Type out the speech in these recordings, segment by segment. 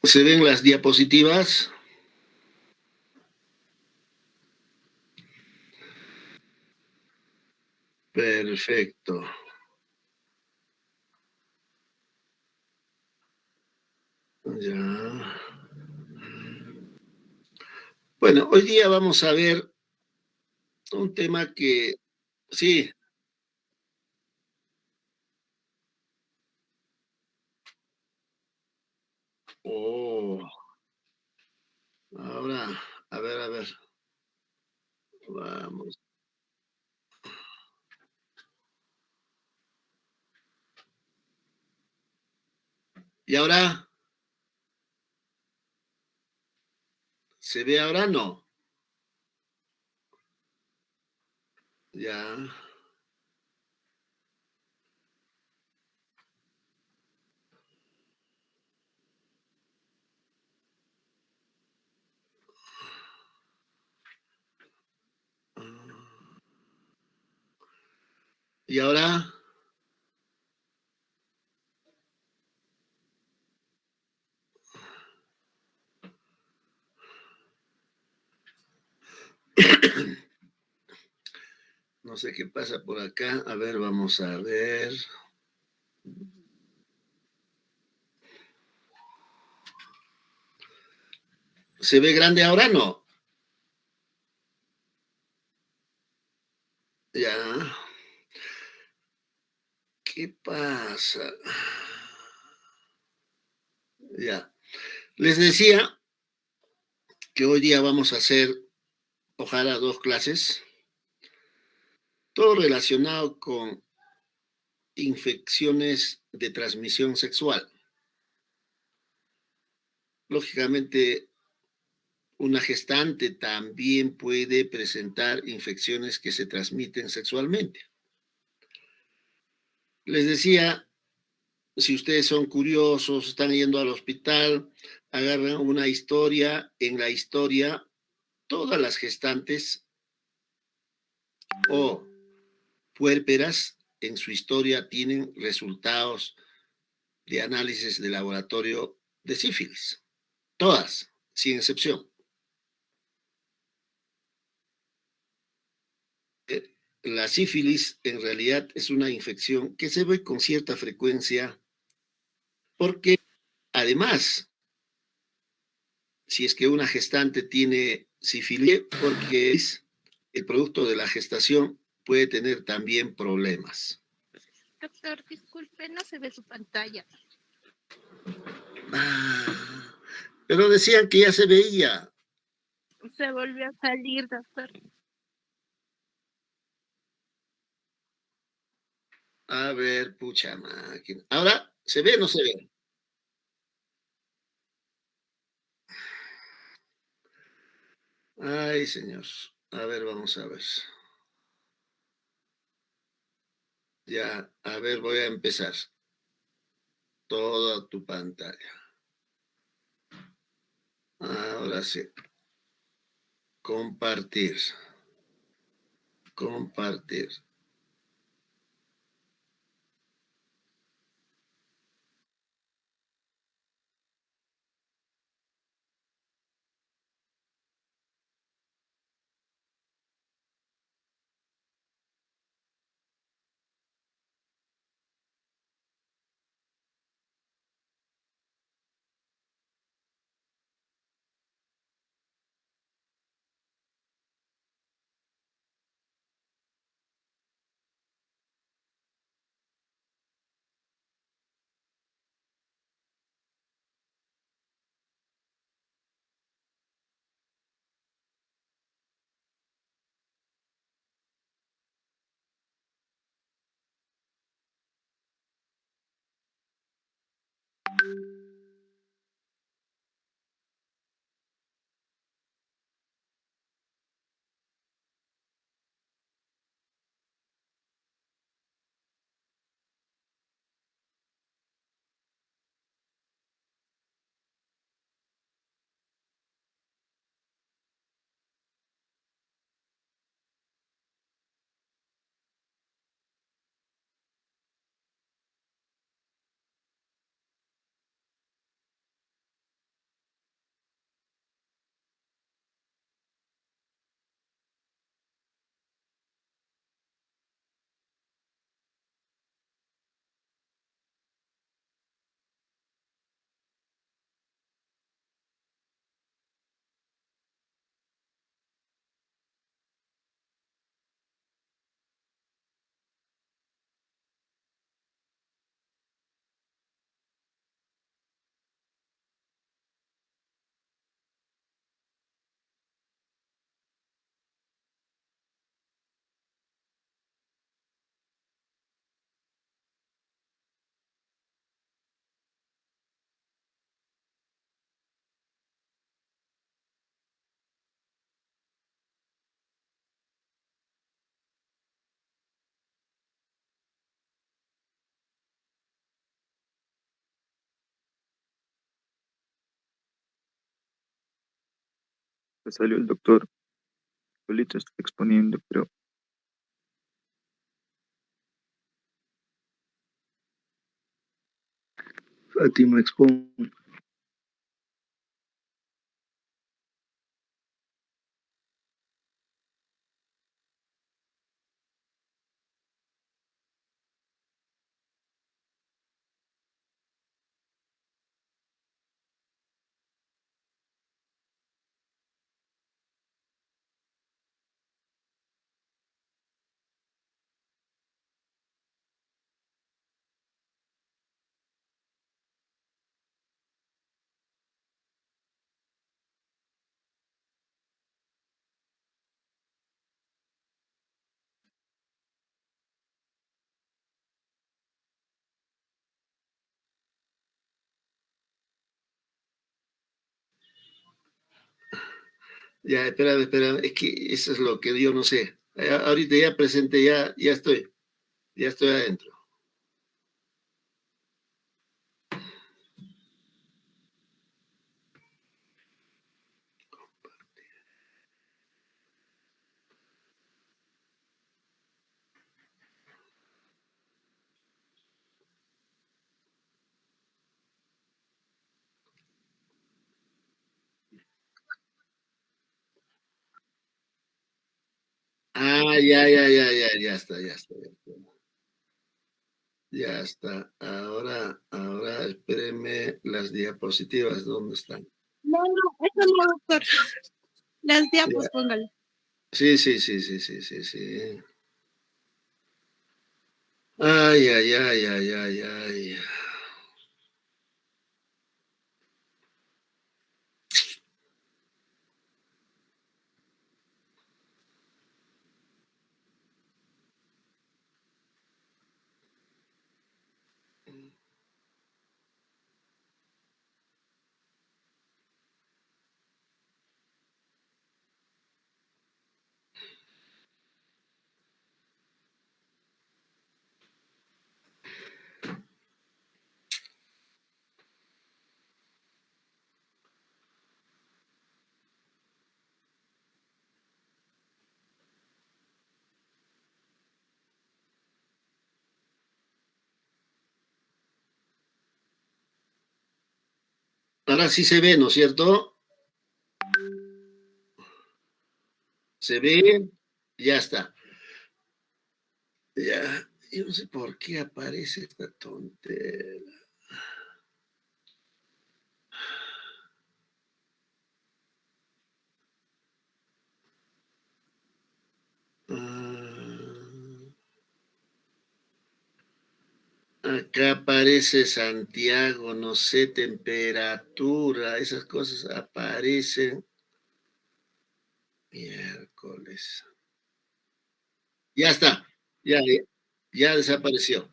¿Se ven las diapositivas? Perfecto. Ya. Bueno, hoy día vamos a ver un tema que sí, oh, ahora, a ver, vamos. ¿Y ahora? ¿Se ve ahora? No. Ya. ¿Y ahora? No sé qué pasa por acá. A ver, vamos a ver. ¿Se ve grande ahora? No. Ya. ¿Qué pasa? Ya. Les decía que hoy día vamos a hacer, ojalá, dos clases, todo relacionado con infecciones de transmisión sexual. Lógicamente, una gestante también puede presentar infecciones que se transmiten sexualmente. Les decía, si ustedes son curiosos, están yendo al hospital, agarran una historia, en la historia todas las gestantes o puérperas en su historia tienen resultados de análisis de laboratorio de sífilis, todas, sin excepción. La sífilis en realidad es una infección que se ve con cierta frecuencia porque además, si es que una gestante tiene sífilis, porque es el producto de la gestación puede tener también problemas. Doctor, disculpe, no se ve su pantalla. Ah, pero decían que ya se veía. Se volvió a salir, doctor. A ver, pucha máquina. Ahora, ¿se ve o no se ve? Ay, señor. A ver, vamos a ver. Ya, a ver, voy a empezar. Toda tu pantalla. Ahora sí. Compartir. Compartir. Pues salió el doctor, solito está exponiendo, pero Fátima expone. Ya, espérame, es que eso es lo que yo no sé. Ahorita ya presente, ya estoy adentro. Ah, ya está. Ya está. Ahora, espérenme las diapositivas, ¿dónde están? No, eso no, doctor. Las diapos, Ya. póngale. Sí. Ay. Ahora sí se ve, ¿no es cierto? Se ve, ya está. Ya, yo no sé por qué aparece esta tontera. Acá aparece Santiago, no sé, temperatura, esas cosas aparecen. Miércoles. Ya está, ya desapareció.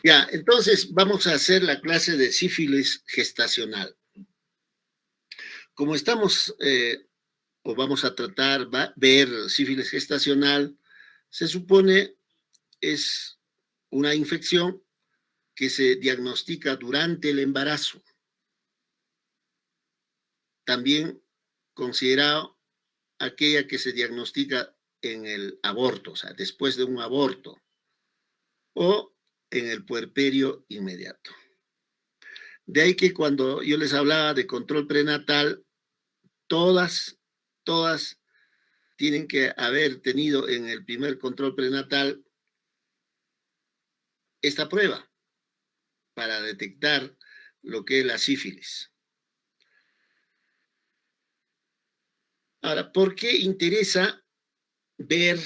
Ya, entonces vamos a hacer la clase de sífilis gestacional. Como estamos, o vamos a tratar, ver sífilis gestacional, se supone es una infección que se diagnostica durante el embarazo. También considerado aquella que se diagnostica en el aborto, o sea, después de un aborto, o en el puerperio inmediato. De ahí que cuando yo les hablaba de control prenatal, todas tienen que haber tenido en el primer control prenatal esta prueba para detectar lo que es la sífilis. Ahora, ¿por qué interesa ver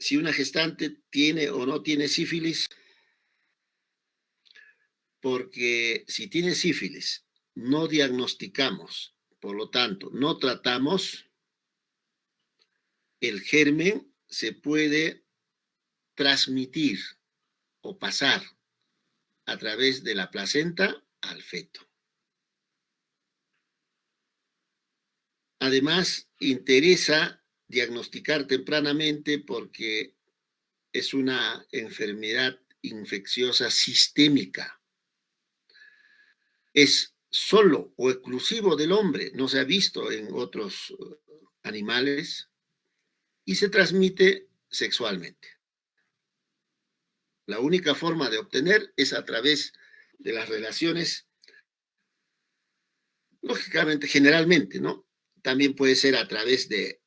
si una gestante tiene o no tiene sífilis? Porque si tiene sífilis, no diagnosticamos, por lo tanto, no tratamos, el germen se puede transmitir o pasar a través de la placenta al feto. Además, interesa diagnosticar tempranamente porque es una enfermedad infecciosa sistémica. Es solo o exclusivo del hombre, no se ha visto en otros animales y se transmite sexualmente. La única forma de obtener es a través de las relaciones, lógicamente, generalmente, ¿no? También puede ser a través de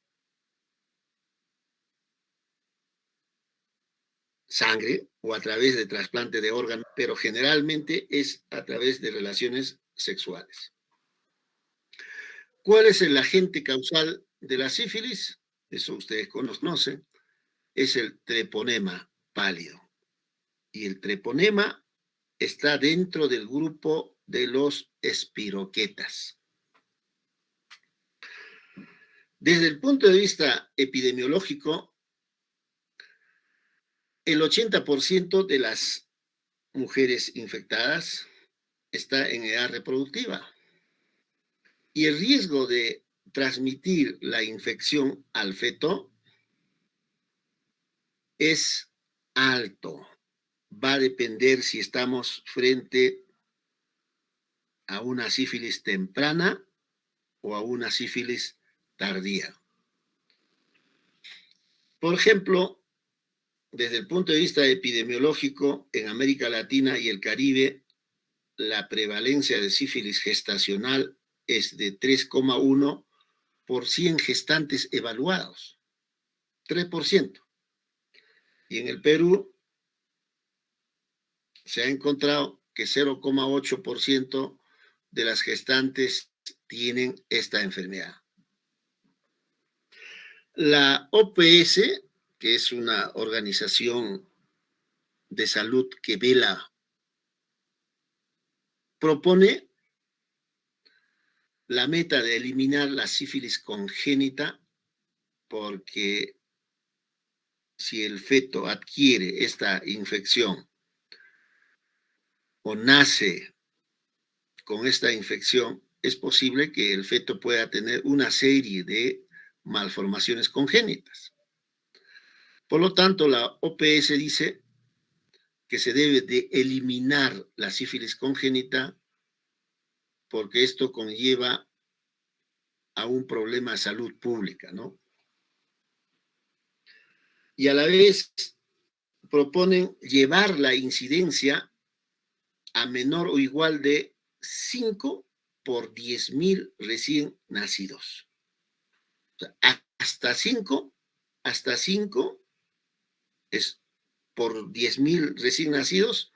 sangre o a través de trasplante de órganos, pero generalmente es a través de relaciones sexuales. ¿Cuál es el agente causal de la sífilis? Eso ustedes conocen, es el treponema pálido. Y el treponema está dentro del grupo de los espiroquetas. Desde el punto de vista epidemiológico, el 80% de las mujeres infectadas está en edad reproductiva. Y el riesgo de transmitir la infección al feto es alto. Va a depender si estamos frente a una sífilis temprana o a una sífilis tardía. Por ejemplo, desde el punto de vista epidemiológico, en América Latina y el Caribe, la prevalencia de sífilis gestacional es de 3,1 por 100 gestantes evaluados. 3%. Y en el Perú se ha encontrado que 0,8% de las gestantes tienen esta enfermedad. La OPS, que es una organización de salud que vela, propone la meta de eliminar la sífilis congénita, porque si el feto adquiere esta infección o nace con esta infección, es posible que el feto pueda tener una serie de malformaciones congénitas. Por lo tanto, la OPS dice que se debe de eliminar la sífilis congénita porque esto conlleva a un problema de salud pública, ¿no? Y a la vez proponen llevar la incidencia a menor o igual de 5 por 10.000 recién nacidos. O sea, hasta 5 es por 10.000 recién nacidos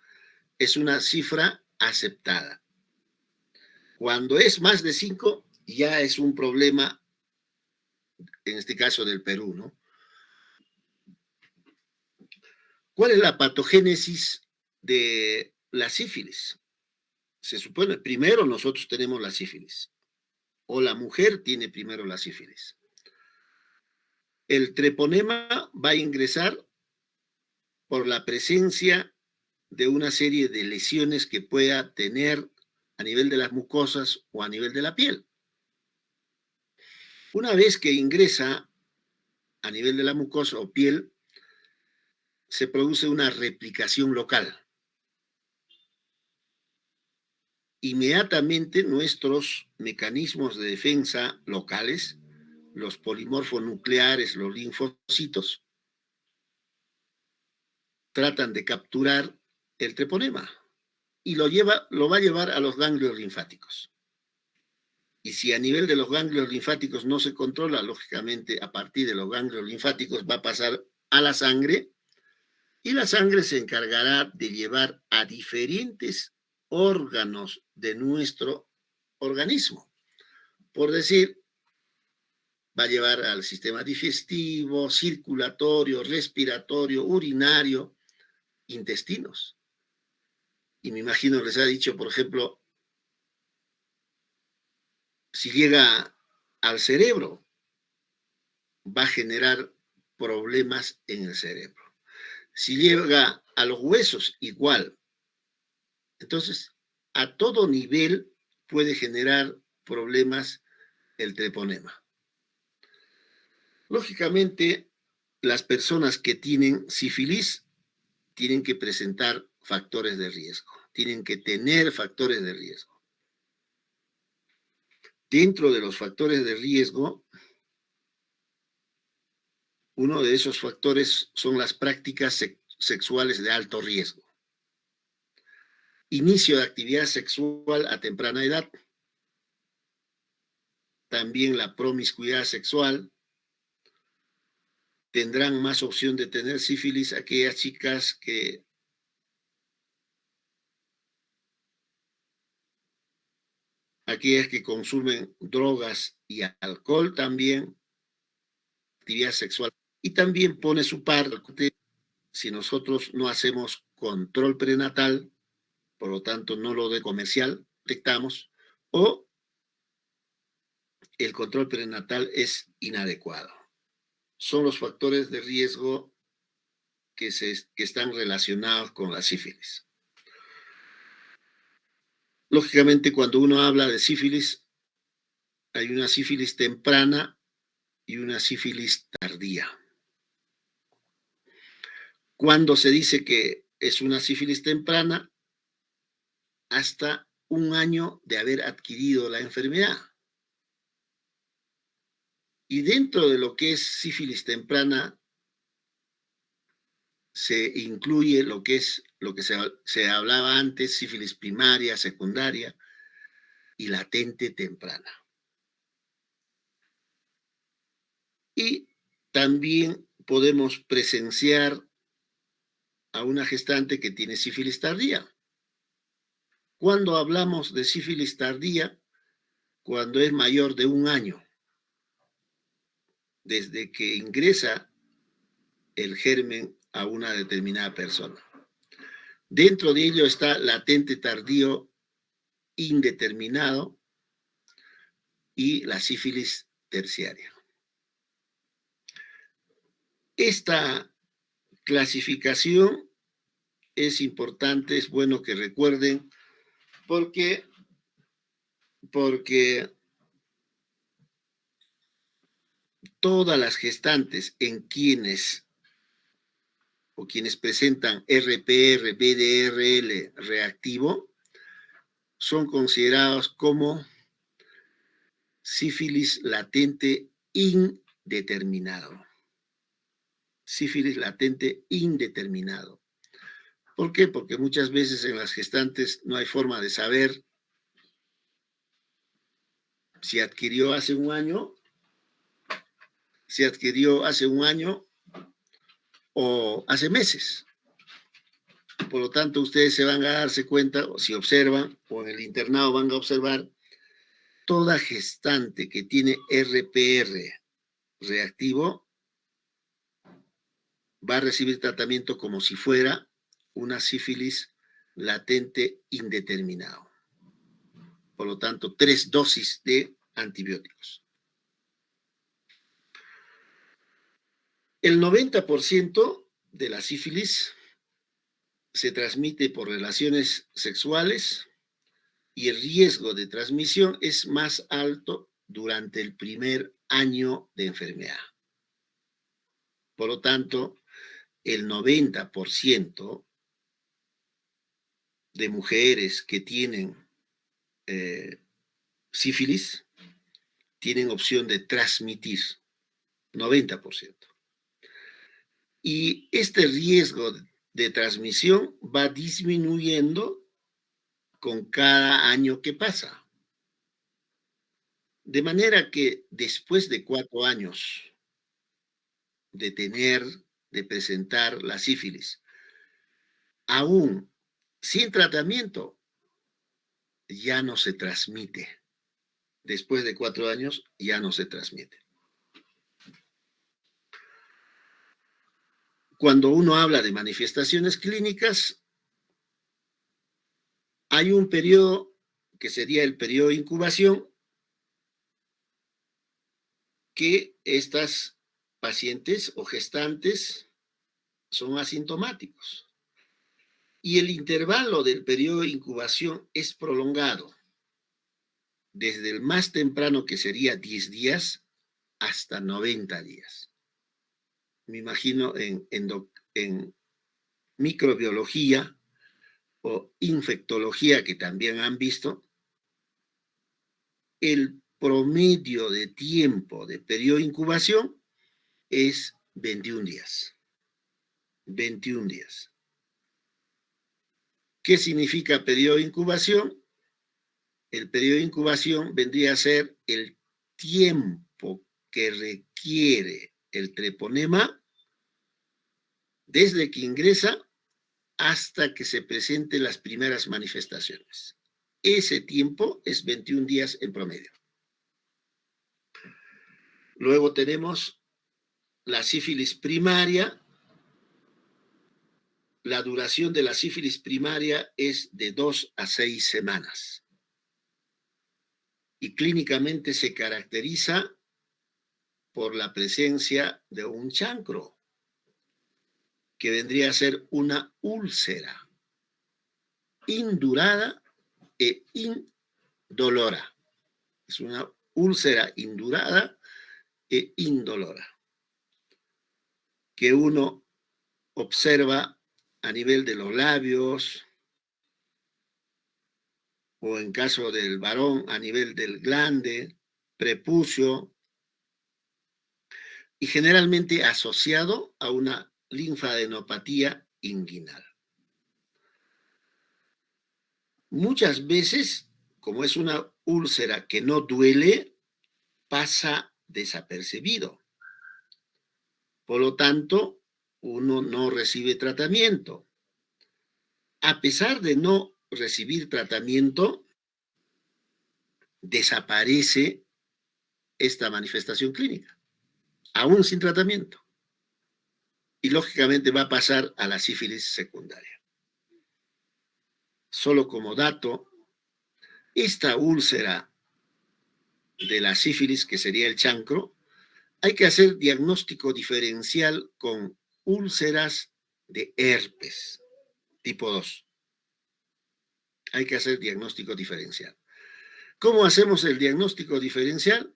es una cifra aceptada. Cuando es más de 5, ya es un problema, en este caso del Perú, ¿no? ¿Cuál es la patogénesis de la sífilis? Se supone, primero nosotros tenemos la sífilis, o la mujer tiene primero la sífilis. El treponema va a ingresar por la presencia de una serie de lesiones que pueda tener a nivel de las mucosas o a nivel de la piel. Una vez que ingresa a nivel de la mucosa o piel, se produce una replicación local. Inmediatamente nuestros mecanismos de defensa locales, los polimorfonucleares, los linfocitos, tratan de capturar el treponema y lo va a llevar a los ganglios linfáticos. Y si a nivel de los ganglios linfáticos no se controla, lógicamente a partir de los ganglios linfáticos va a pasar a la sangre y la sangre se encargará de llevar a diferentes órganos de nuestro organismo. Por decir, va a llevar al sistema digestivo, circulatorio, respiratorio, urinario, intestinos. Y me imagino les ha dicho, por ejemplo, si llega al cerebro, va a generar problemas en el cerebro. Si llega a los huesos, igual. Entonces, a todo nivel puede generar problemas el treponema. Lógicamente, las personas que tienen sífilis tienen que presentar factores de riesgo, tienen que tener factores de riesgo. Dentro de los factores de riesgo, uno de esos factores son las prácticas sexuales de alto riesgo. Inicio de actividad sexual a temprana edad. También la promiscuidad sexual. Tendrán más opción de tener sífilis aquellas chicas que consumen drogas y alcohol también, actividad sexual. Y también pone su parte si nosotros no hacemos control prenatal, por lo tanto no lo de comercial, detectamos, o el control prenatal es inadecuado. Son los factores de riesgo que están relacionados con la sífilis. Lógicamente, cuando uno habla de sífilis, hay una sífilis temprana y una sífilis tardía. Cuando se dice que es una sífilis temprana, hasta 1 año de haber adquirido la enfermedad. Y dentro de lo que es sífilis temprana, se incluye lo que se hablaba antes, sífilis primaria, secundaria y latente temprana. Y también podemos presenciar a una gestante que tiene sífilis tardía. Cuando hablamos de sífilis tardía, cuando es mayor de 1 año, desde que ingresa el germen a una determinada persona. Dentro de ello está latente tardío indeterminado y la sífilis terciaria. Esta clasificación es importante, es bueno que recuerden, porque todas las gestantes en quienes presentan RPR, VDRL reactivo son considerados como sífilis latente indeterminado. Sífilis latente indeterminado. ¿Por qué? Porque muchas veces en las gestantes no hay forma de saber si adquirió hace un año, o hace meses. Por lo tanto, ustedes se van a darse cuenta, o si observan, o en el internado van a observar, toda gestante que tiene RPR reactivo va a recibir tratamiento como si fuera una sífilis latente indeterminado. Por lo tanto, 3 dosis de antibióticos. El 90% de la sífilis se transmite por relaciones sexuales y el riesgo de transmisión es más alto durante el primer año de enfermedad. Por lo tanto, el 90% de mujeres que tienen sífilis tienen opción de transmitir, 90%. Y este riesgo de transmisión va disminuyendo con cada año que pasa. De manera que después de 4 años de presentar la sífilis, aún sin tratamiento, ya no se transmite. Después de 4 años, ya no se transmite. Cuando uno habla de manifestaciones clínicas, hay un periodo que sería el periodo de incubación, que estas pacientes o gestantes son asintomáticos. Y el intervalo del periodo de incubación es prolongado, desde el más temprano, que sería 10 días, hasta 90 días. Me imagino en microbiología o infectología, que también han visto, el promedio de tiempo de periodo de incubación es 21 días. 21 días. ¿Qué significa periodo de incubación? El periodo de incubación vendría a ser el tiempo que requiere el treponema desde que ingresa hasta que se presenten las primeras manifestaciones. Ese tiempo es 21 días en promedio. Luego tenemos la sífilis primaria. La duración de la sífilis primaria es de 2 a 6 semanas. Y clínicamente se caracteriza por la presencia de un chancro, que vendría a ser una úlcera indurada e indolora. Es una úlcera indurada e indolora, que uno observa a nivel de los labios, o en caso del varón a nivel del glande, prepucio, y generalmente asociado a una linfadenopatía inguinal. Muchas veces, como es una úlcera que no duele, pasa desapercibido. Por lo tanto, uno no recibe tratamiento. A pesar de no recibir tratamiento, desaparece esta manifestación clínica, aún sin tratamiento. Y lógicamente va a pasar a la sífilis secundaria. Solo como dato, esta úlcera de la sífilis, que sería el chancro, hay que hacer diagnóstico diferencial con úlceras de herpes tipo 2. Hay que hacer diagnóstico diferencial. ¿Cómo hacemos el diagnóstico diferencial?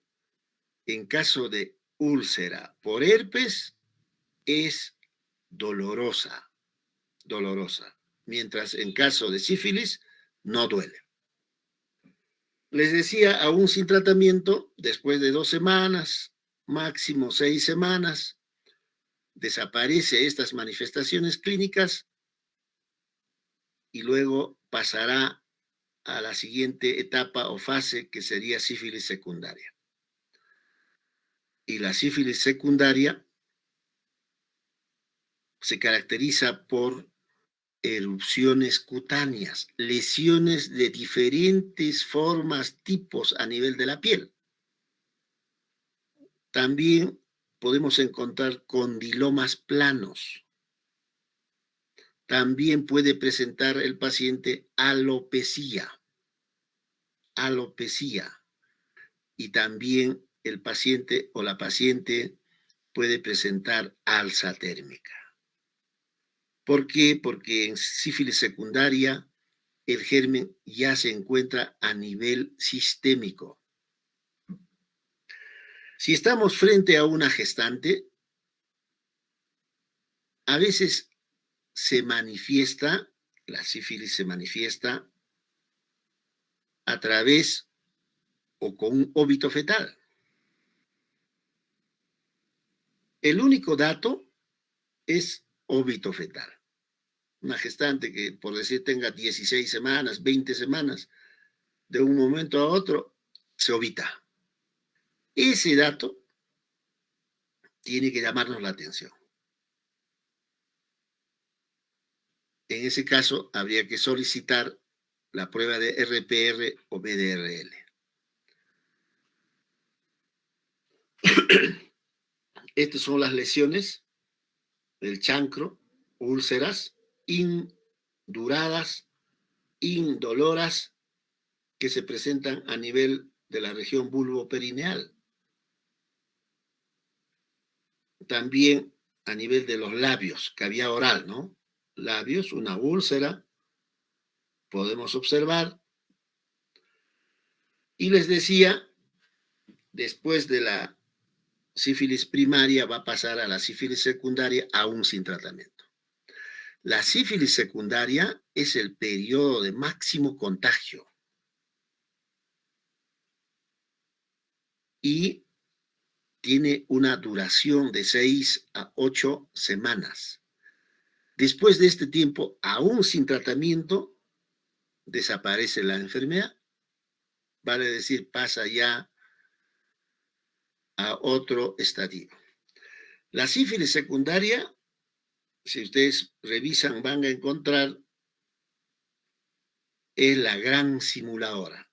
En caso de úlcera por herpes, es dolorosa, mientras en caso de sífilis no duele. Les decía, aún sin tratamiento, después de 2 semanas, máximo 6 semanas, desaparece estas manifestaciones clínicas y luego pasará a la siguiente etapa o fase, que sería sífilis secundaria. Y la sífilis secundaria se caracteriza por erupciones cutáneas, lesiones de diferentes formas, tipos a nivel de la piel. También podemos encontrar condilomas planos. También puede presentar el paciente alopecia. Y también el paciente o la paciente puede presentar alza térmica. ¿Por qué? Porque en sífilis secundaria el germen ya se encuentra a nivel sistémico. Si estamos frente a una gestante, a veces la sífilis se manifiesta a través o con un óbito fetal. El único dato es óbito fetal. Una gestante que, por decir, tenga 16 semanas, 20 semanas, de un momento a otro se ovita. Ese dato tiene que llamarnos la atención. En ese caso, habría que solicitar la prueba de RPR o BDRL. Estas son las lesiones del chancro, úlceras induradas, indoloras, que se presentan a nivel de la región vulvoperineal. También a nivel de los labios, cavidad oral, ¿no? Labios, una úlcera, podemos observar. Y les decía, después de la sífilis primaria va a pasar a la sífilis secundaria aún sin tratamiento. La sífilis secundaria es el periodo de máximo contagio y tiene una duración de 6 a 8 semanas. Después de este tiempo, aún sin tratamiento, desaparece la enfermedad. Vale decir, pasa ya a otro estadio. La sífilis secundaria, si ustedes revisan, van a encontrar, es la gran simuladora.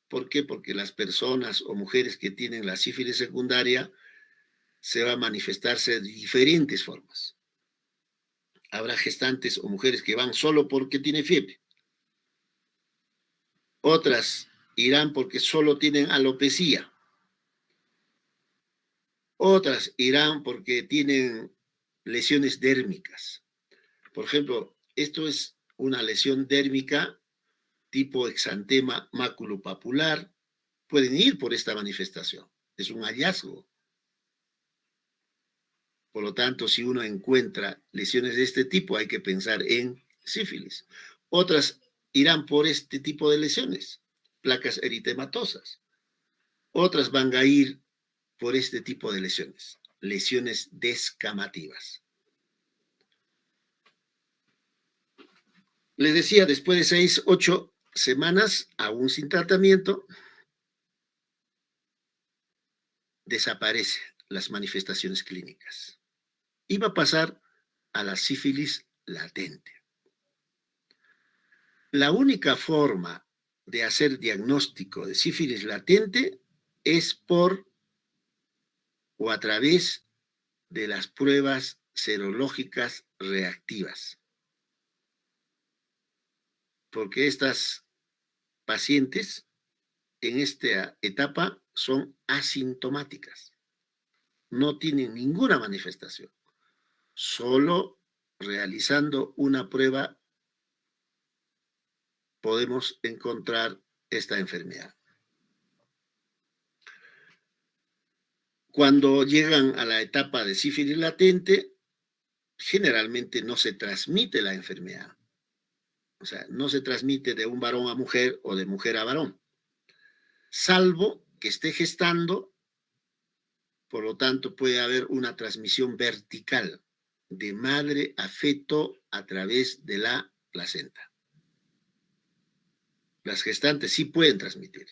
¿Por qué? Porque las personas o mujeres que tienen la sífilis secundaria se va a manifestarse de diferentes formas. Habrá gestantes o mujeres que van solo porque tiene fiebre. Otras irán porque solo tienen alopecia. Otras irán porque tienen lesiones dérmicas. Por ejemplo, esto es una lesión dérmica tipo exantema maculopapular. Pueden ir por esta manifestación. Es un hallazgo. Por lo tanto, si uno encuentra lesiones de este tipo, hay que pensar en sífilis. Otras irán por este tipo de lesiones, placas eritematosas. Otras van a ir por este tipo de lesiones, lesiones descamativas. Les decía, después de 6, 8 semanas, aún sin tratamiento, desaparecen las manifestaciones clínicas y va a pasar a la sífilis latente. La única forma de hacer diagnóstico de sífilis latente es por o a través de las pruebas serológicas reactivas. Porque estas pacientes en esta etapa son asintomáticas. No tienen ninguna manifestación. Solo realizando una prueba podemos encontrar esta enfermedad. Cuando llegan a la etapa de sífilis latente, generalmente no se transmite la enfermedad. O sea, no se transmite de un varón a mujer o de mujer a varón, salvo que esté gestando. Por lo tanto, puede haber una transmisión vertical de madre a feto a través de la placenta. Las gestantes sí pueden transmitir.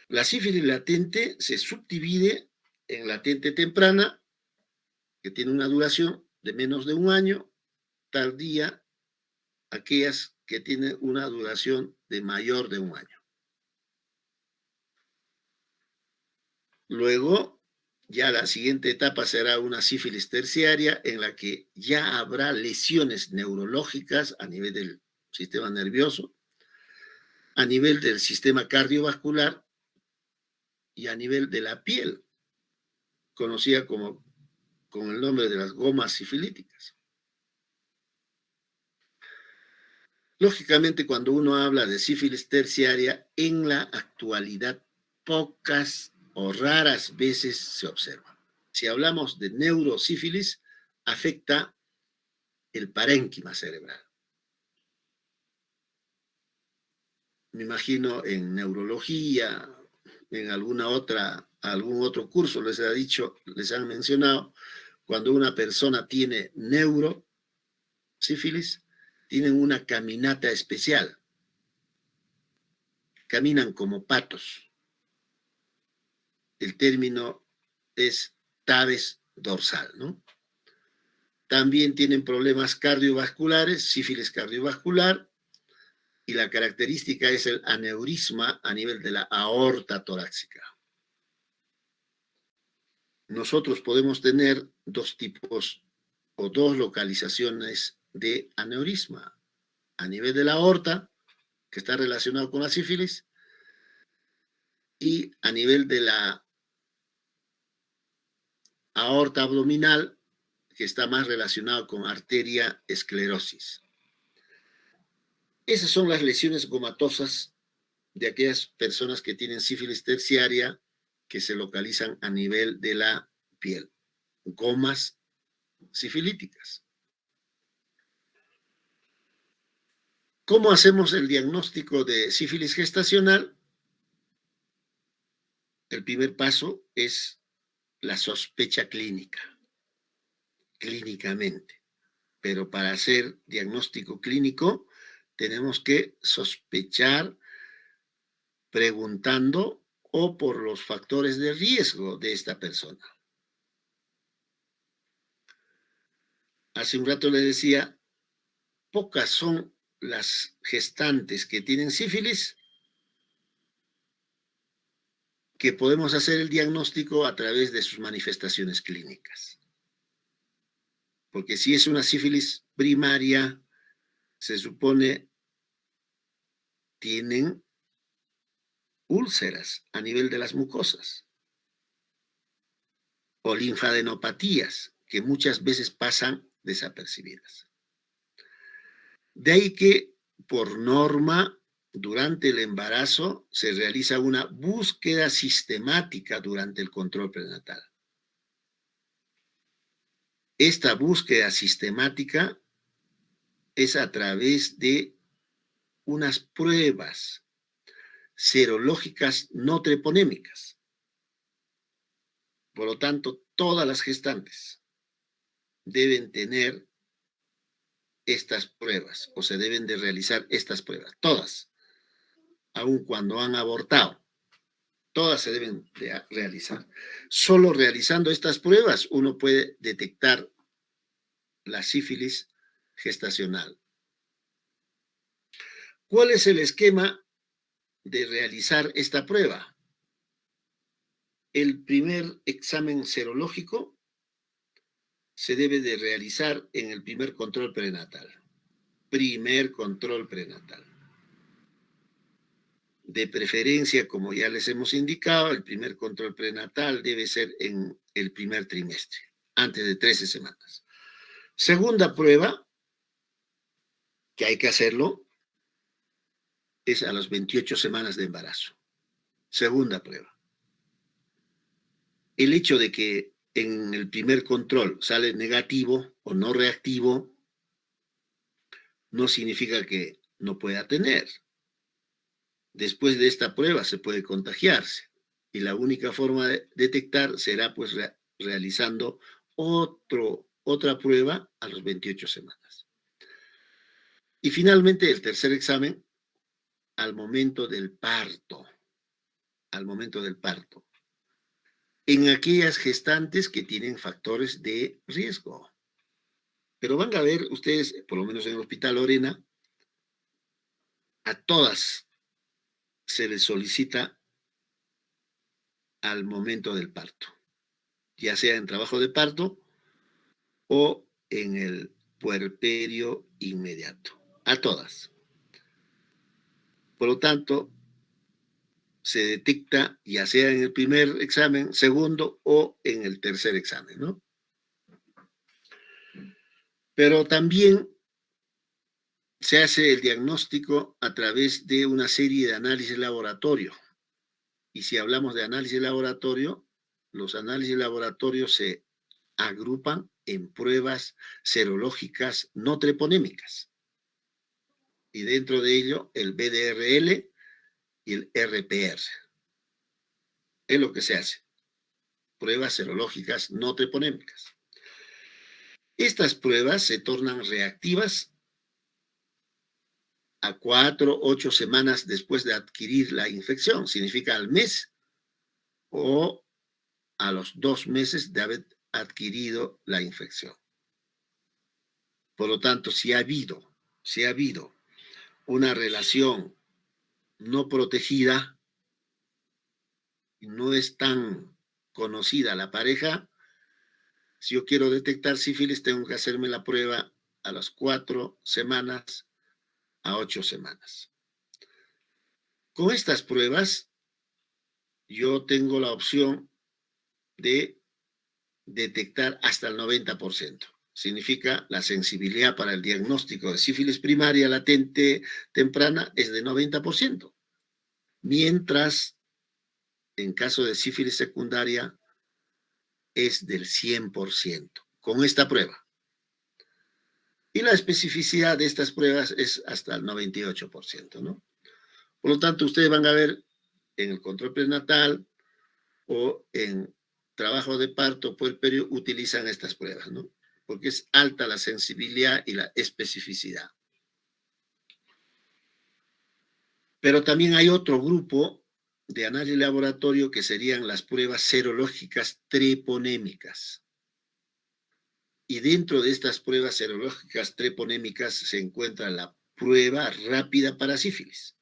La sífilis latente se subdivide en latente temprana, que tiene una duración de menos de un año, tardía, aquellas que tienen una duración de mayor de un año. Luego, ya la siguiente etapa será una sífilis terciaria en la que ya habrá lesiones neurológicas a nivel del sistema nervioso, a nivel del sistema cardiovascular y a nivel de la piel, conocida con el nombre de las gomas sifilíticas. Lógicamente, cuando uno habla de sífilis terciaria, en la actualidad pocas o raras veces se observa. Si hablamos de neurosífilis, afecta el parénquima cerebral. Me imagino en neurología, en algún otro curso les han mencionado, cuando una persona tiene neurosífilis, tienen una caminata especial. Caminan como patos. El término es tabes dorsal, ¿no? También tienen problemas cardiovasculares, sífilis cardiovascular, y la característica es el aneurisma a nivel de la aorta torácica. Nosotros podemos tener dos tipos o dos localizaciones de aneurisma. A nivel de la aorta, que está relacionado con la sífilis, y a nivel de la aorta abdominal, que está más relacionado con arteria esclerosis. Esas son las lesiones gomatosas de aquellas personas que tienen sífilis terciaria que se localizan a nivel de la piel, gomas sifilíticas. ¿Cómo hacemos el diagnóstico de sífilis gestacional? El primer paso es la sospecha clínicamente. Pero para hacer diagnóstico clínico tenemos que sospechar preguntando o por los factores de riesgo de esta persona. Hace un rato le decía, pocas son las gestantes que tienen sífilis que podemos hacer el diagnóstico a través de sus manifestaciones clínicas. Porque si es una sífilis primaria, se supone tienen úlceras a nivel de las mucosas o linfadenopatías que muchas veces pasan desapercibidas. De ahí que, por norma, durante el embarazo se realiza una búsqueda sistemática durante el control prenatal. Esta búsqueda sistemática es a través de unas pruebas serológicas no treponémicas. Por lo tanto, todas las gestantes deben tener estas pruebas o se deben de realizar estas pruebas, todas, aun cuando han abortado, todas se deben de realizar. Solo realizando estas pruebas uno puede detectar la sífilis gestacional. ¿Cuál es el esquema de realizar esta prueba? El primer examen serológico se debe de realizar en el primer control prenatal. Primer control prenatal. De preferencia, como ya les hemos indicado, el primer control prenatal debe ser en el primer trimestre, antes de 13 semanas. Segunda prueba, que hay que hacerlo, es a las 28 semanas de embarazo. Segunda prueba. El hecho de que en el primer control sale negativo o no reactivo no significa que no pueda tener. Después de esta prueba se puede contagiarse y la única forma de detectar será pues realizando otra prueba a las 28 semanas. Y finalmente el tercer examen al momento del parto. Al momento del parto. En aquellas gestantes que tienen factores de riesgo. Pero van a ver ustedes, por lo menos en el Hospital Lorena, a todas se les solicita al momento del parto, ya sea en trabajo de parto o en el puerperio inmediato, a todas. Por lo tanto, se detecta ya sea en el primer examen, segundo o en el tercer examen, ¿no? Pero también se hace el diagnóstico a través de una serie de análisis laboratorio. Y si hablamos de análisis laboratorio, los análisis laboratorios se agrupan en pruebas serológicas no treponémicas. Y dentro de ello, el BDRL y el RPR. Es lo que se hace. Pruebas serológicas no treponémicas. Estas pruebas se tornan reactivas a 4, 8 semanas después de adquirir la infección. Significa al mes o a los 2 meses de haber adquirido la infección. Por lo tanto, si ha habido una relación no protegida, no es tan conocida la pareja, si yo quiero detectar sífilis, tengo que hacerme la prueba a las 4 semanas a 8 semanas. Con estas pruebas, yo tengo la opción de detectar hasta el 90%. Significa la sensibilidad para el diagnóstico de sífilis primaria latente temprana es de 90%. Mientras en caso de sífilis secundaria es del 100%, con esta prueba. Y la especificidad de estas pruebas es hasta el 98%, ¿no? Por lo tanto, ustedes van a ver en el control prenatal o en trabajo de parto puerperio utilizan estas pruebas, ¿no? Porque es alta la sensibilidad y la especificidad. Pero también hay otro grupo de análisis laboratorio que serían las pruebas serológicas treponémicas. Y dentro de estas pruebas serológicas treponémicas se encuentra la prueba rápida para sífilis.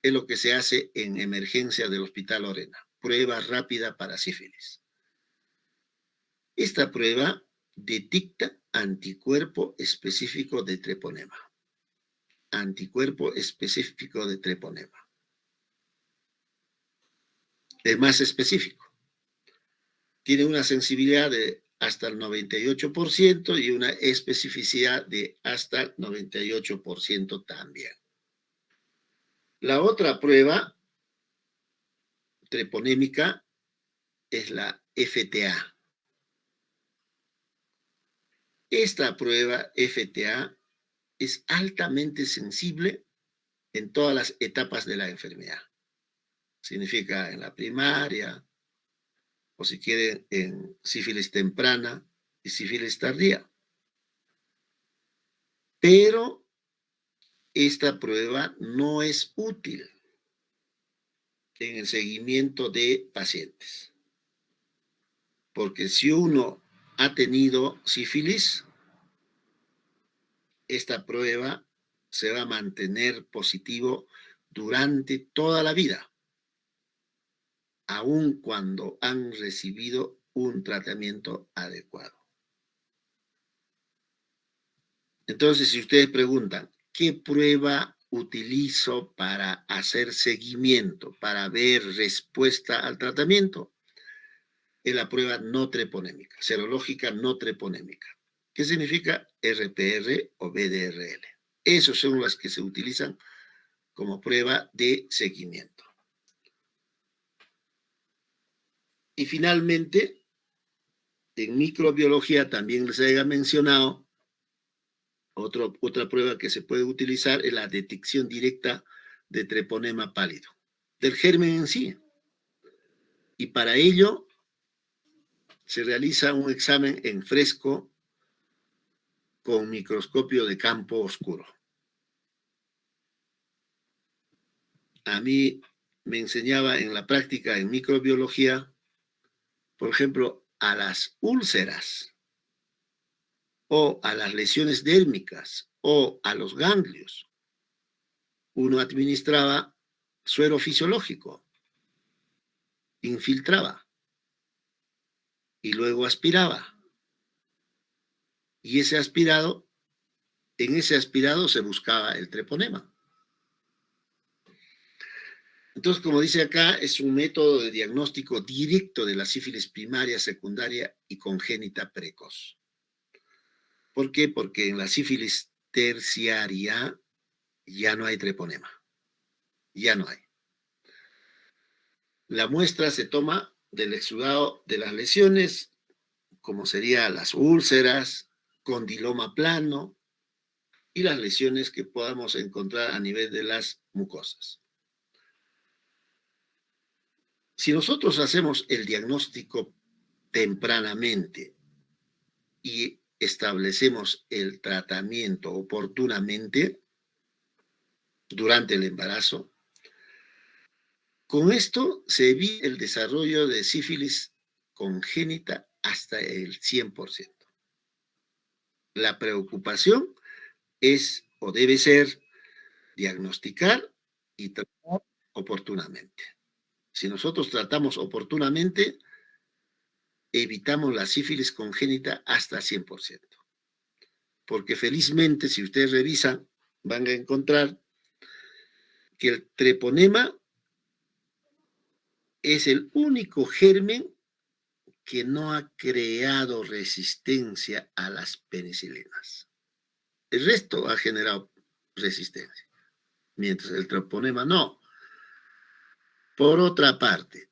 Es lo que se hace en emergencia del Hospital Lorena. Prueba rápida para sífilis. Esta prueba detecta anticuerpo específico de treponema. Anticuerpo específico de treponema. Es más específico. Tiene una sensibilidad de hasta el 98% y una especificidad de hasta el 98% también. La otra prueba treponémica es la FTA. Esta prueba FTA es altamente sensible en todas las etapas de la enfermedad. Significa en la primaria, o si quieren, en sífilis temprana y sífilis tardía. Pero esta prueba no es útil en el seguimiento de pacientes. Porque si uno ha tenido sífilis, esta prueba se va a mantener positivo durante toda la vida, aun cuando han recibido un tratamiento adecuado. Entonces, si ustedes preguntan, ¿qué prueba utilizo para hacer seguimiento, para ver respuesta al tratamiento? Es la prueba no treponémica, serológica no treponémica. ¿Qué significa RPR o BDRL? Esos son las que se utilizan como prueba de seguimiento. Y finalmente, en microbiología también les había mencionado, otra prueba que se puede utilizar es la detección directa de treponema pálido, del germen en sí. Y para ello se realiza un examen en fresco con microscopio de campo oscuro. A mí me enseñaba en la práctica en microbiología, por ejemplo, a las úlceras o a las lesiones dérmicas o a los ganglios. Uno administraba suero fisiológico, infiltraba y luego aspiraba. Y ese aspirado, en ese aspirado se buscaba el treponema. Entonces, como dice acá, es un método de diagnóstico directo de la sífilis primaria, secundaria y congénita precoz. ¿Por qué? Porque en la sífilis terciaria ya no hay treponema. Ya no hay. La muestra se toma del exudado de las lesiones, como serían las úlceras, condiloma plano y las lesiones que podamos encontrar a nivel de las mucosas. Si nosotros hacemos el diagnóstico tempranamente y establecemos el tratamiento oportunamente durante el embarazo, con esto se evita el desarrollo de sífilis congénita hasta el 100%. La preocupación es o debe ser diagnosticar y tratar oportunamente. Si nosotros tratamos oportunamente, evitamos la sífilis congénita hasta 100%. Porque felizmente, si ustedes revisan, van a encontrar que el treponema es el único germen que no ha creado resistencia a las penicilinas. El resto ha generado resistencia, mientras el treponema no. Por otra parte,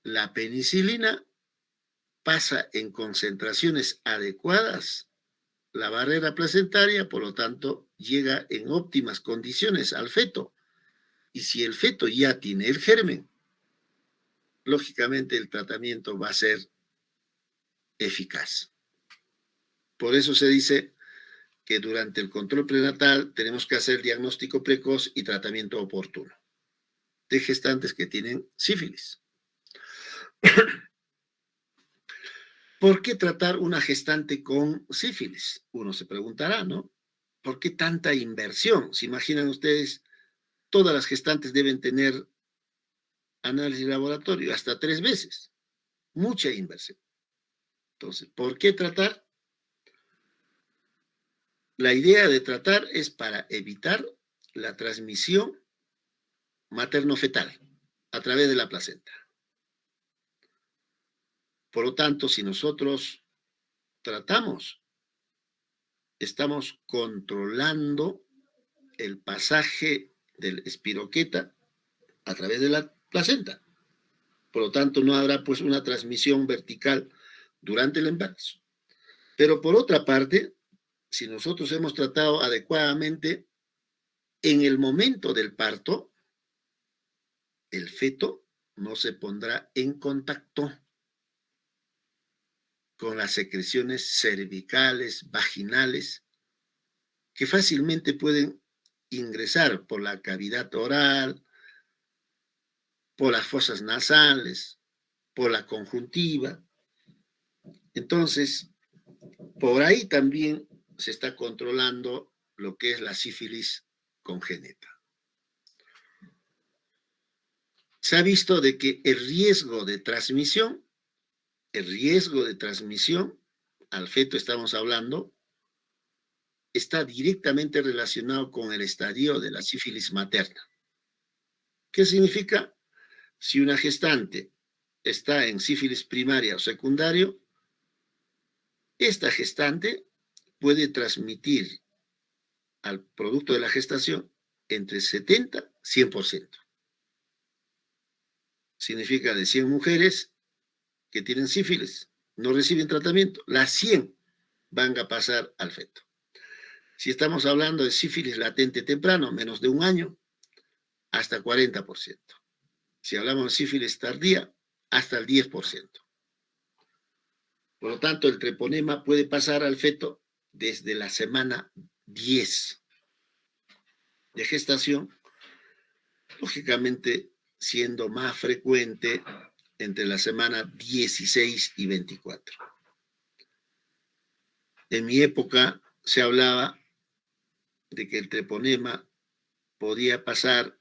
la penicilina pasa en concentraciones adecuadas la barrera placentaria, por lo tanto, llega en óptimas condiciones al feto. Y si el feto ya tiene el germen, lógicamente el tratamiento va a ser eficaz. Por eso se dice que durante el control prenatal tenemos que hacer diagnóstico precoz y tratamiento oportuno de gestantes que tienen sífilis. ¿Por qué tratar una gestante con sífilis? Uno se preguntará, ¿no? ¿Por qué tanta inversión? ¿Se imaginan ustedes? Todas las gestantes deben tener análisis de laboratorio hasta 3 veces. Mucha inversión. Entonces, ¿por qué tratar? La idea de tratar es para evitar la transmisión materno-fetal a través de la placenta. Por lo tanto, si nosotros tratamos, estamos controlando el pasaje del espiroqueta a través de la placenta. Por lo tanto, no habrá pues una transmisión vertical durante el embarazo. Pero por otra parte, si nosotros hemos tratado adecuadamente, en el momento del parto, el feto no se pondrá en contacto con las secreciones cervicales, vaginales, que fácilmente pueden ingresar por la cavidad oral, por las fosas nasales, por la conjuntiva. Entonces, por ahí también se está controlando lo que es la sífilis congénita. Se ha visto de que el riesgo de transmisión al feto estamos hablando, está directamente relacionado con el estadio de la sífilis materna. ¿Qué significa? Si una gestante está en sífilis primaria o secundario, esta gestante puede transmitir al producto de la gestación entre 70 y 100%. Significa de 100 mujeres que tienen sífilis, no reciben tratamiento, las 100 van a pasar al feto. Si estamos hablando de sífilis latente temprano, menos de un año, hasta 40%. Si hablamos de sífilis tardía, hasta el 10%. Por lo tanto, el treponema puede pasar al feto desde la semana 10 de gestación, lógicamente siendo más frecuente entre la semana 16 y 24. En mi época se hablaba de que el treponema podía pasar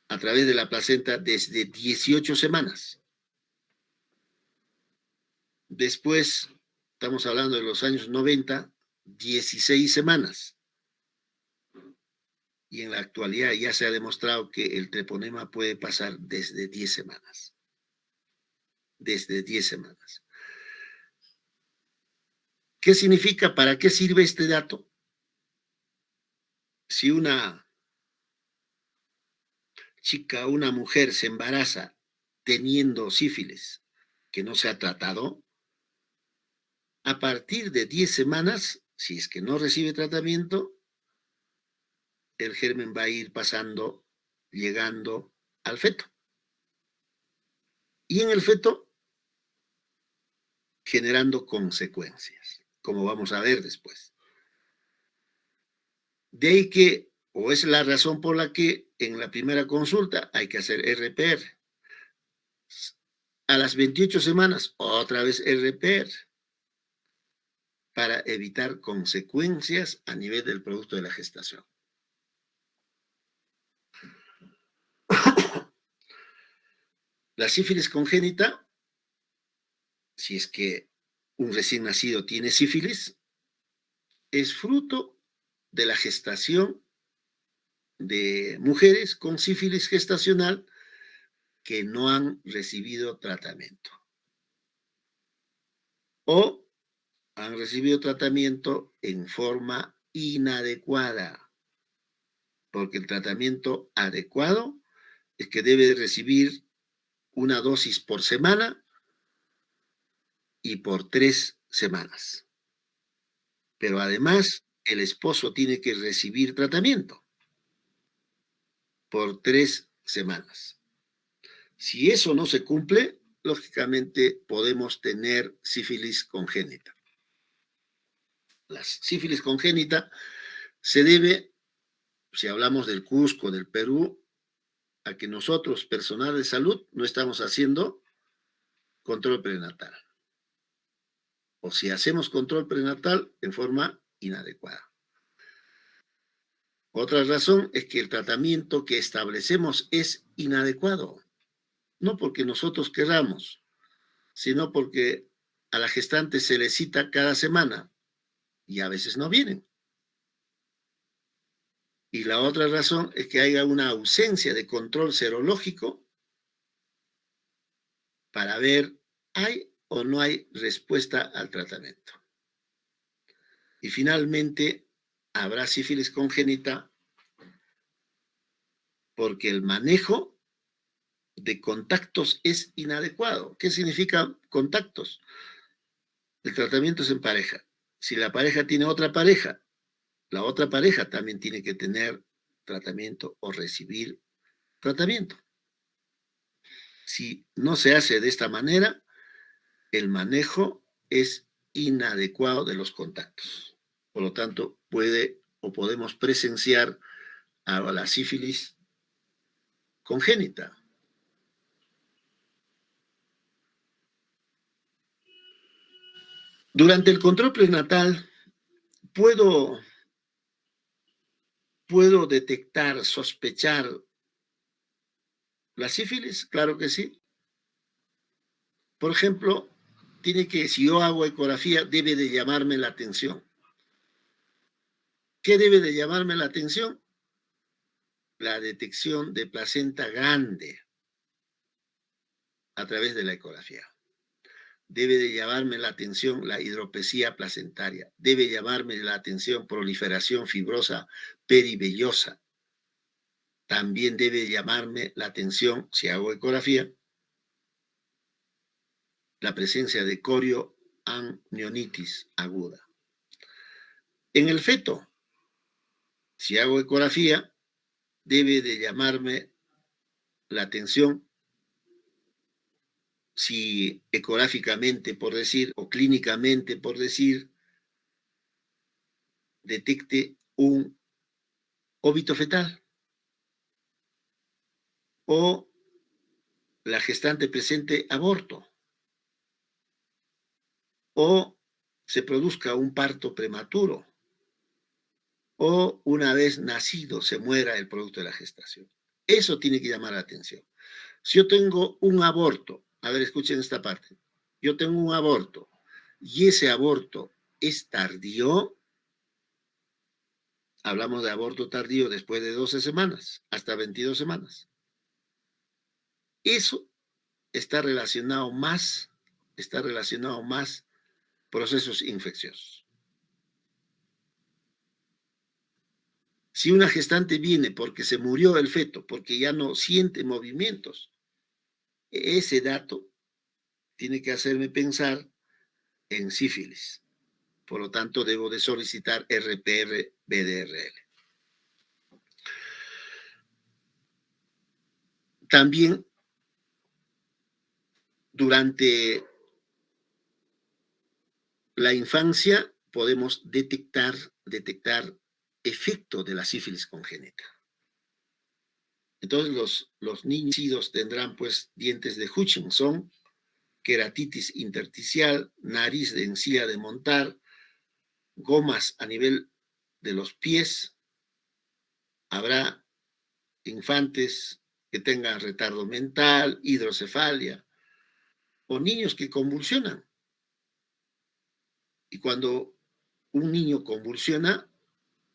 a través de la placenta desde 18 semanas. Después, estamos hablando de los años 90, 16 semanas. Y en la actualidad ya se ha demostrado que el treponema puede pasar desde 10 semanas. Desde 10 semanas. ¿Qué significa? ¿Para qué sirve este dato? Si una chica, una mujer se embaraza teniendo sífilis que no se ha tratado, a partir de 10 semanas, si es que no recibe tratamiento, el germen va a ir pasando, llegando al feto. Y en el feto, generando consecuencias, como vamos a ver después. De ahí que, o es la razón por la que en la primera consulta hay que hacer RPR. A las 28 semanas, otra vez RPR, para evitar consecuencias a nivel del producto de la gestación. La sífilis congénita, si es que un recién nacido tiene sífilis, es fruto de la gestación de mujeres con sífilis gestacional que no han recibido tratamiento o han recibido tratamiento en forma inadecuada, porque el tratamiento adecuado es que debe recibir una dosis por semana y por 3 semanas. Pero además, el esposo tiene que recibir tratamiento por 3 semanas. Si eso no se cumple, lógicamente podemos tener sífilis congénita. La sífilis congénita se debe, si hablamos del Cusco, del Perú, a que nosotros, personal de salud, no estamos haciendo control prenatal. O si hacemos control prenatal en forma inadecuada. Otra razón es que el tratamiento que establecemos es inadecuado. No porque nosotros queramos, sino porque a la gestante se le cita cada semana y a veces no vienen. Y la otra razón es que haya una ausencia de control serológico para ver hay o no hay respuesta al tratamiento. Y finalmente, habrá sífilis congénita porque el manejo de contactos es inadecuado. ¿Qué significa contactos? El tratamiento es en pareja. Si la pareja tiene otra pareja, la otra pareja también tiene que tener tratamiento o recibir tratamiento. Si no se hace de esta manera, el manejo es inadecuado de los contactos. Por lo tanto, puede o podemos presenciar a la sífilis congénita. Durante el control prenatal, ¿puedo detectar, sospechar la sífilis? Claro que sí. Por ejemplo, si yo hago ecografía, debe de llamarme la atención. ¿Qué debe de llamarme la atención? La detección de placenta grande a través de la ecografía. Debe de llamarme la atención la hidropesía placentaria. Debe llamarme la atención proliferación fibrosa perivellosa. También debe llamarme la atención, si hago ecografía, la presencia de corioamnionitis aguda. En el feto, si hago ecografía, debe de llamarme la atención si ecográficamente, por decir, o clínicamente, por decir, detecte un óbito fetal o la gestante presente aborto o se produzca un parto prematuro o una vez nacido se muera el producto de la gestación. Eso tiene que llamar la atención. Si yo tengo un aborto, a ver, escuchen esta parte, yo tengo un aborto y ese aborto es tardío, hablamos de aborto tardío después de 12 semanas, hasta 22 semanas. Eso está relacionado más procesos infecciosos. Si una gestante viene porque se murió el feto, porque ya no siente movimientos, ese dato tiene que hacerme pensar en sífilis. Por lo tanto, debo de solicitar RPR-BDRL. También, durante la infancia, podemos detectar efecto de la sífilis congénita. Entonces, los niños nacidos tendrán, pues, dientes de Hutchinson, queratitis intersticial, nariz de encía de montar, gomas a nivel de los pies. Habrá infantes que tengan retardo mental, hidrocefalia, o niños que convulsionan. Y cuando un niño convulsiona,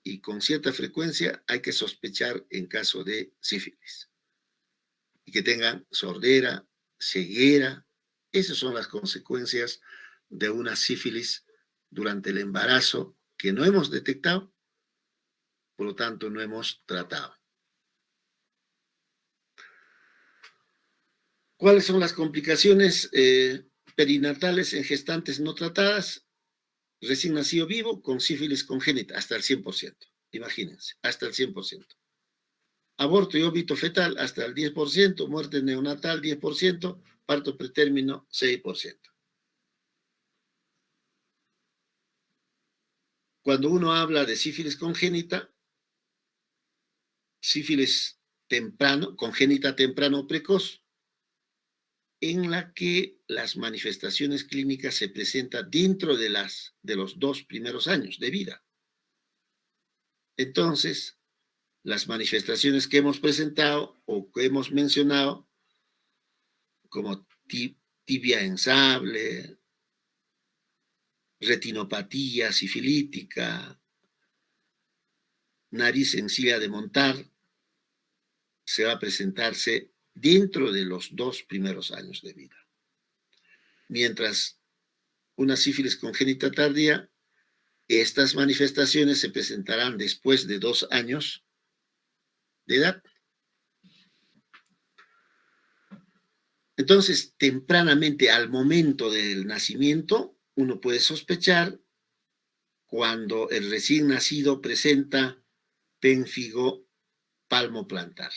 y con cierta frecuencia, hay que sospechar en caso de sífilis. Y que tengan sordera, ceguera. Esas son las consecuencias de una sífilis durante el embarazo que no hemos detectado, por lo tanto no hemos tratado. ¿Cuáles son las complicaciones perinatales en gestantes no tratadas? Recién nacido vivo con sífilis congénita, hasta el 100%. Imagínense, hasta el 100%. Aborto y óbito fetal, hasta el 10%. Muerte neonatal, 10%. Parto pretérmino, 6%. Cuando uno habla de sífilis congénita, sífilis temprano, congénita temprano o precoz, en la que las manifestaciones clínicas se presentan dentro de los 2 primeros años de vida. Entonces, las manifestaciones que hemos presentado o que hemos mencionado, como tibia en sable, retinopatía sifilítica, nariz en silla de montar, se va a presentarse dentro de los 2 primeros años de vida. Mientras una sífilis congénita tardía, estas manifestaciones se presentarán después de 2 años de edad. Entonces, tempranamente, al momento del nacimiento, uno puede sospechar cuando el recién nacido presenta pénfigo palmoplantar,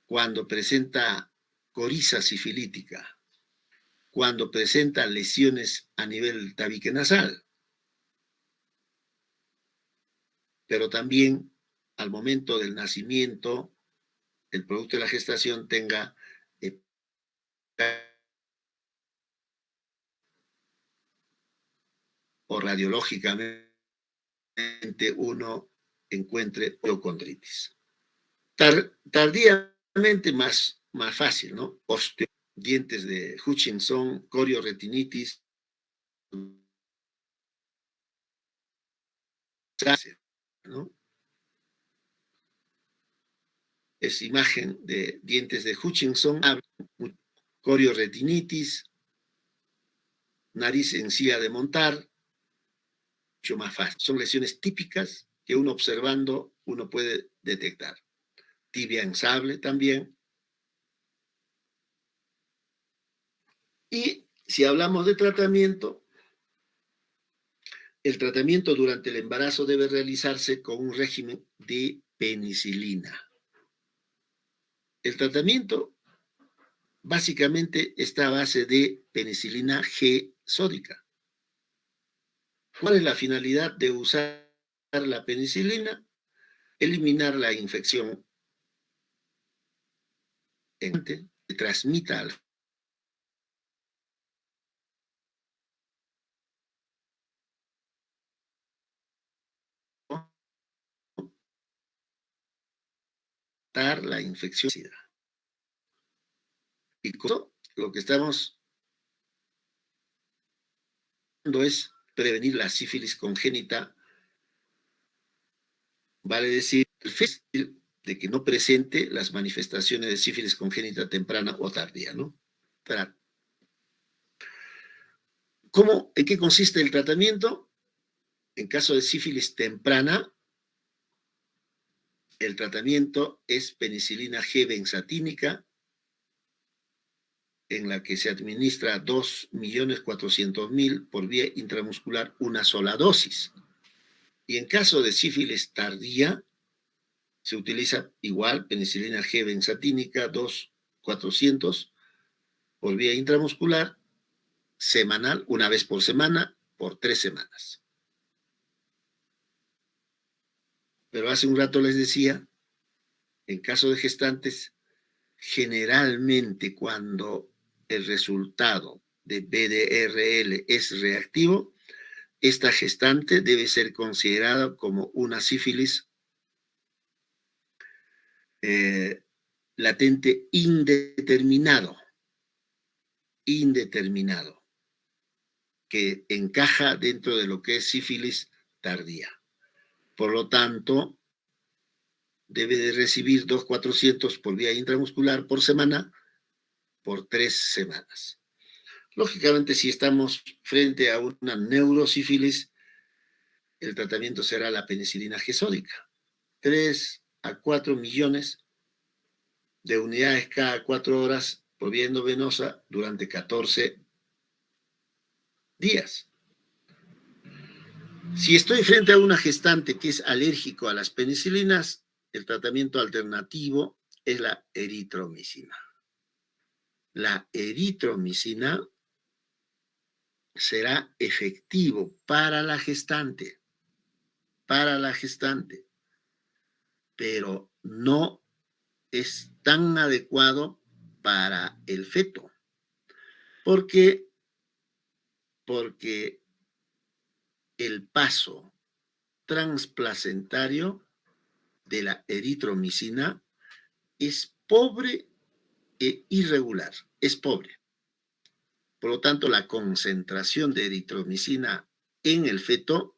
cuando presenta coriza sifilítica, cuando presenta lesiones a nivel tabique nasal, pero también al momento del nacimiento, el producto de la gestación tenga o radiológicamente uno encuentre osteocondritis. Tardíamente más fácil, ¿no? Dientes de Hutchinson, corioretinitis, ¿no? Es imagen de dientes de Hutchinson, corioretinitis, nariz en silla de montar, mucho más fácil. Son lesiones típicas que uno observando uno puede detectar. Tibia en sable también. Y si hablamos de tratamiento, el tratamiento durante el embarazo debe realizarse con un régimen de penicilina. El tratamiento básicamente está a base de penicilina G sódica. ¿Cuál es la finalidad de usar la penicilina? Eliminar la infección que transmita al la infección. Y con eso, lo que estamos haciendo es prevenir la sífilis congénita, vale decir, de que no presente las manifestaciones de sífilis congénita temprana o tardía, ¿no? ¿En qué consiste el tratamiento? En caso de sífilis temprana, el tratamiento es penicilina G benzatínica, en la que se administra 2.400.000 por vía intramuscular una sola dosis. Y en caso de sífilis tardía, se utiliza igual penicilina G benzatínica 2.400 por vía intramuscular, semanal, una vez por semana, por 3 semanas. Pero hace un rato les decía, en caso de gestantes, generalmente cuando el resultado de BDRL es reactivo, esta gestante debe ser considerada como una sífilis latente indeterminado, que encaja dentro de lo que es sífilis tardía. Por lo tanto, debe de recibir 2.400 por vía intramuscular por semana por 3 semanas. Lógicamente, si estamos frente a una neurosífilis, el tratamiento será la penicilina G sódica. 3 a 4 millones de unidades cada 4 horas por vía endovenosa durante 14 días. Si estoy frente a una gestante que es alérgico a las penicilinas, el tratamiento alternativo es la eritromicina. La eritromicina será efectivo para la gestante, pero no es tan adecuado para el feto. ¿Por qué? Porque el paso transplacentario de la eritromicina es pobre e irregular, es pobre. Por lo tanto, la concentración de eritromicina en el feto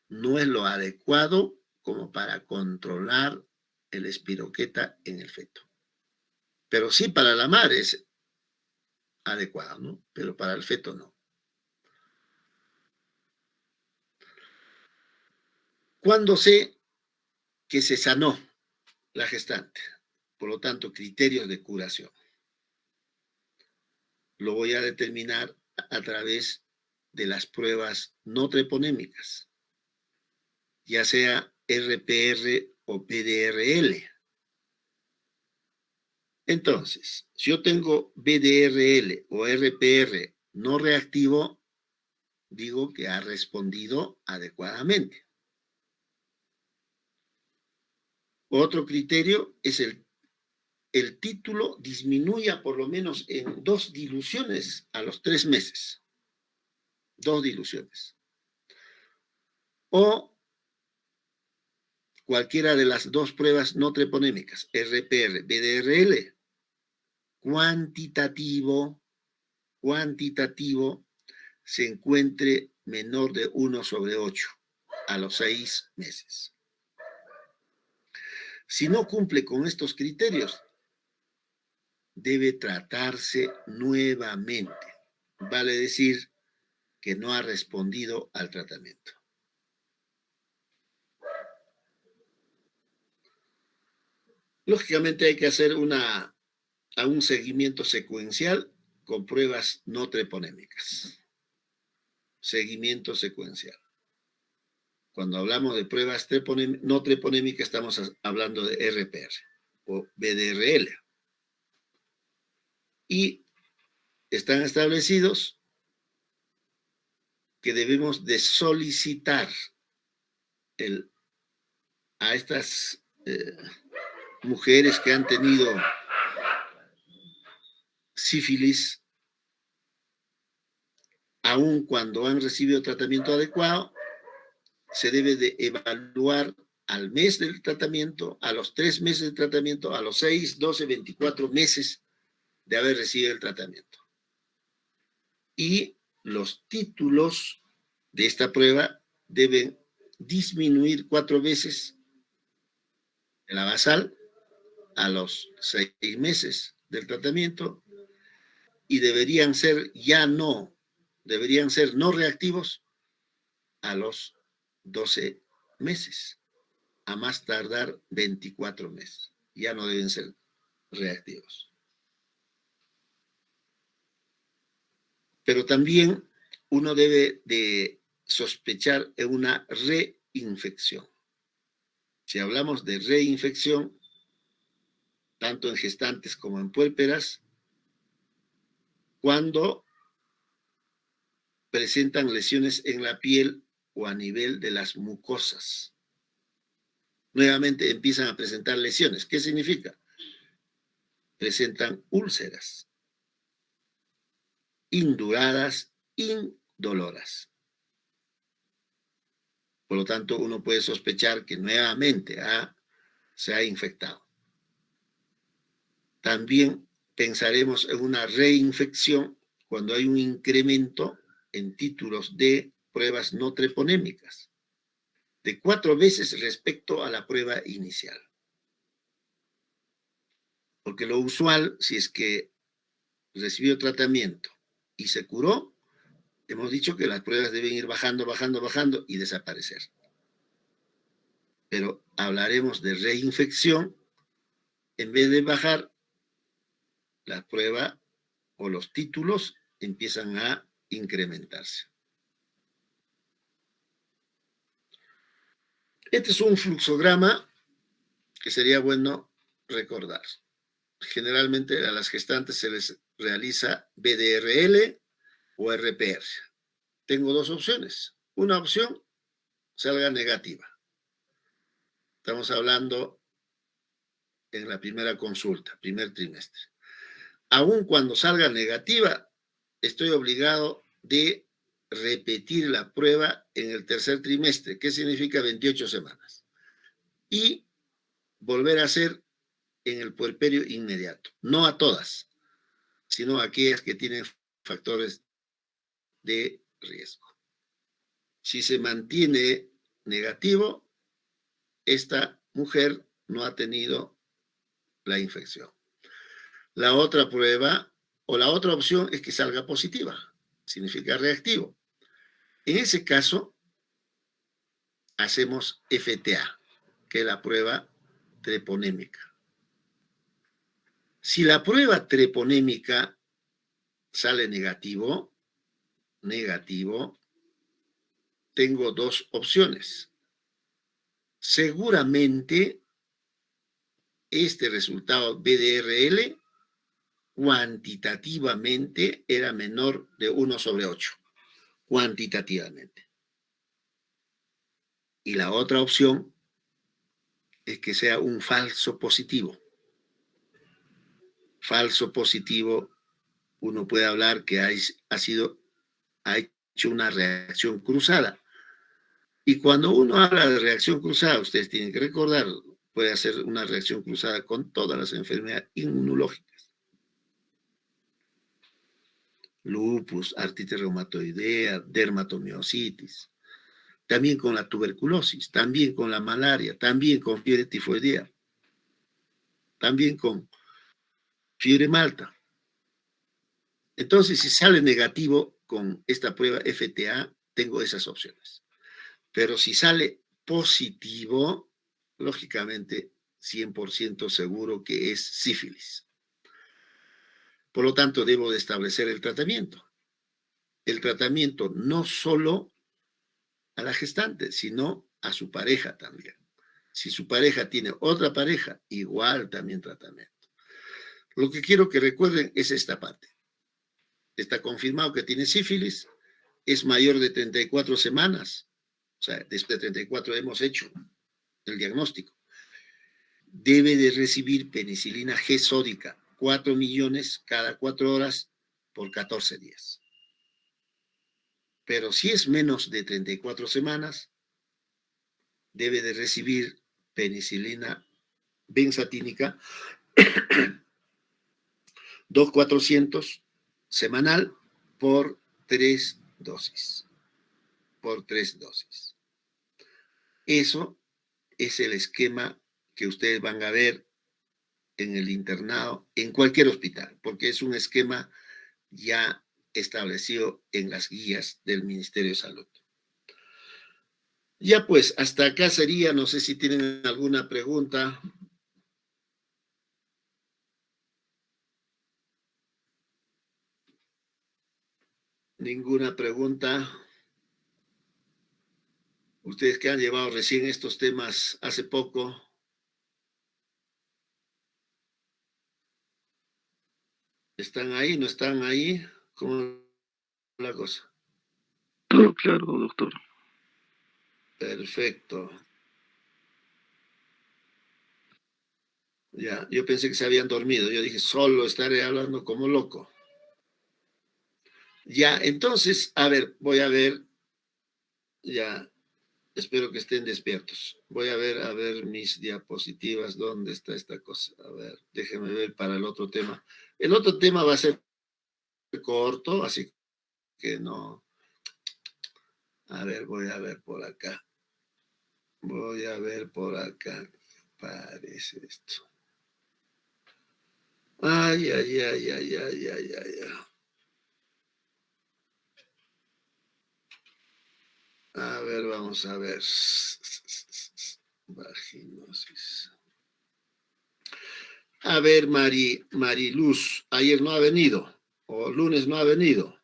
no es lo adecuado como para controlar el espiroqueta en el feto. Pero sí para la madre es adecuado, ¿no? Pero para el feto no. ¿Cuándo sé que se sanó la gestante? Por lo tanto, criterios de curación. Lo voy a determinar a través de las pruebas no treponémicas, ya sea RPR o PDRL. Entonces, si yo tengo BDRL o RPR no reactivo, digo que ha respondido adecuadamente. Otro criterio es el título disminuya por lo menos en 2 diluciones a los 3 meses. 2 diluciones. O cualquiera de las 2 pruebas no treponémicas, RPR, BDRL, cuantitativo, se encuentre menor de 1/8 a los 6 meses. Si no cumple con estos criterios, debe tratarse nuevamente. Vale decir que no ha respondido al tratamiento. Lógicamente hay que hacer un seguimiento secuencial con pruebas no treponémicas. Seguimiento secuencial. Cuando hablamos de pruebas no treponémicas, estamos hablando de RPR o BDRL. Y están establecidos que debemos de solicitar a estas mujeres que han tenido sífilis, aun cuando han recibido tratamiento adecuado, se debe de evaluar al mes del tratamiento, a los 3 meses de tratamiento, a los 6, 12, 24 meses de haber recibido el tratamiento. Y los títulos de esta prueba deben disminuir 4 veces de la basal a los 6 meses del tratamiento y deberían ser no reactivos a los 12 meses, a más tardar 24 meses. Ya no deben ser reactivos. Pero también uno debe de sospechar en una reinfección. Si hablamos de reinfección, tanto en gestantes como en puérperas, cuando presentan lesiones en la piel o a nivel de las mucosas. Nuevamente empiezan a presentar lesiones. ¿Qué significa? Presentan úlceras, induradas, indoloras. Por lo tanto, uno puede sospechar que nuevamente se ha infectado. También pensaremos en una reinfección cuando hay un incremento en títulos de pruebas no treponémicas, de 4 veces respecto a la prueba inicial. Porque lo usual, si es que recibió tratamiento y se curó, hemos dicho que las pruebas deben ir bajando y desaparecer. Pero hablaremos de reinfección en vez de bajar, la prueba o los títulos empiezan a incrementarse. Este es un fluxograma que sería bueno recordar. Generalmente a las gestantes se les realiza BDRL o RPR. Tengo dos opciones. Una opción, salga negativa. Estamos hablando en la primera consulta, primer trimestre. Aun cuando salga negativa, estoy obligado de repetir la prueba en el tercer trimestre, que significa 28 semanas. Y volver a hacer en el puerperio inmediato. No a todas, sino a aquellas que tienen factores de riesgo. Si se mantiene negativo, esta mujer no ha tenido la infección. La otra prueba o la otra opción es que salga positiva, significa reactivo. En ese caso, hacemos FTA, que es la prueba treponémica. Si la prueba treponémica sale negativo, tengo dos opciones. Seguramente este resultado BDRL cuantitativamente era menor de 1/8, cuantitativamente. Y la otra opción es que sea un falso positivo. Falso positivo, uno puede hablar que ha hecho una reacción cruzada. Y cuando uno habla de reacción cruzada, ustedes tienen que recordar, puede hacer una reacción cruzada con todas las enfermedades inmunológicas. Lupus, artritis reumatoidea, dermatomiositis, también con la tuberculosis, también con la malaria, también con fiebre tifoidea, también con fiebre malta. Entonces, si sale negativo con esta prueba FTA, tengo esas opciones. Pero si sale positivo, lógicamente 100% seguro que es sífilis. Por lo tanto, debo de establecer el tratamiento. El tratamiento no solo a la gestante, sino a su pareja también. Si su pareja tiene otra pareja, igual también tratamiento. Lo que quiero que recuerden es esta parte. Está confirmado que tiene sífilis, es mayor de 34 semanas, o sea, después de 34 hemos hecho el diagnóstico. Debe de recibir penicilina G sódica, 4 millones cada 4 horas por 14 días. Pero si es menos de 34 semanas, debe de recibir penicilina benzatínica 2,400 semanal por 3 dosis. Por 3 dosis. Eso es el esquema que ustedes van a ver en el internado, en cualquier hospital, porque es un esquema ya establecido en las guías del Ministerio de Salud. Ya pues, hasta acá sería, no sé si tienen alguna pregunta. Ninguna pregunta. Ustedes que han llevado recién estos temas hace poco. ¿Están ahí? ¿No están ahí? ¿Cómo es la cosa? Todo claro, doctor. Perfecto. Ya, yo pensé que se habían dormido. Yo dije, solo estaré hablando como loco. Ya, entonces, a ver, voy a ver. Ya, espero que estén despiertos. Voy a ver mis diapositivas. ¿Dónde está esta cosa? A ver, déjenme ver para el otro tema. El otro tema va a ser corto, así que no. A ver, voy a ver por acá. Voy a ver por acá. Parece esto. Ay, ay, ay, ay, ay, ay, ay, ay. A ver, vamos a ver. Vaginosis. A ver, Mariluz, ayer no ha venido, o lunes no ha venido.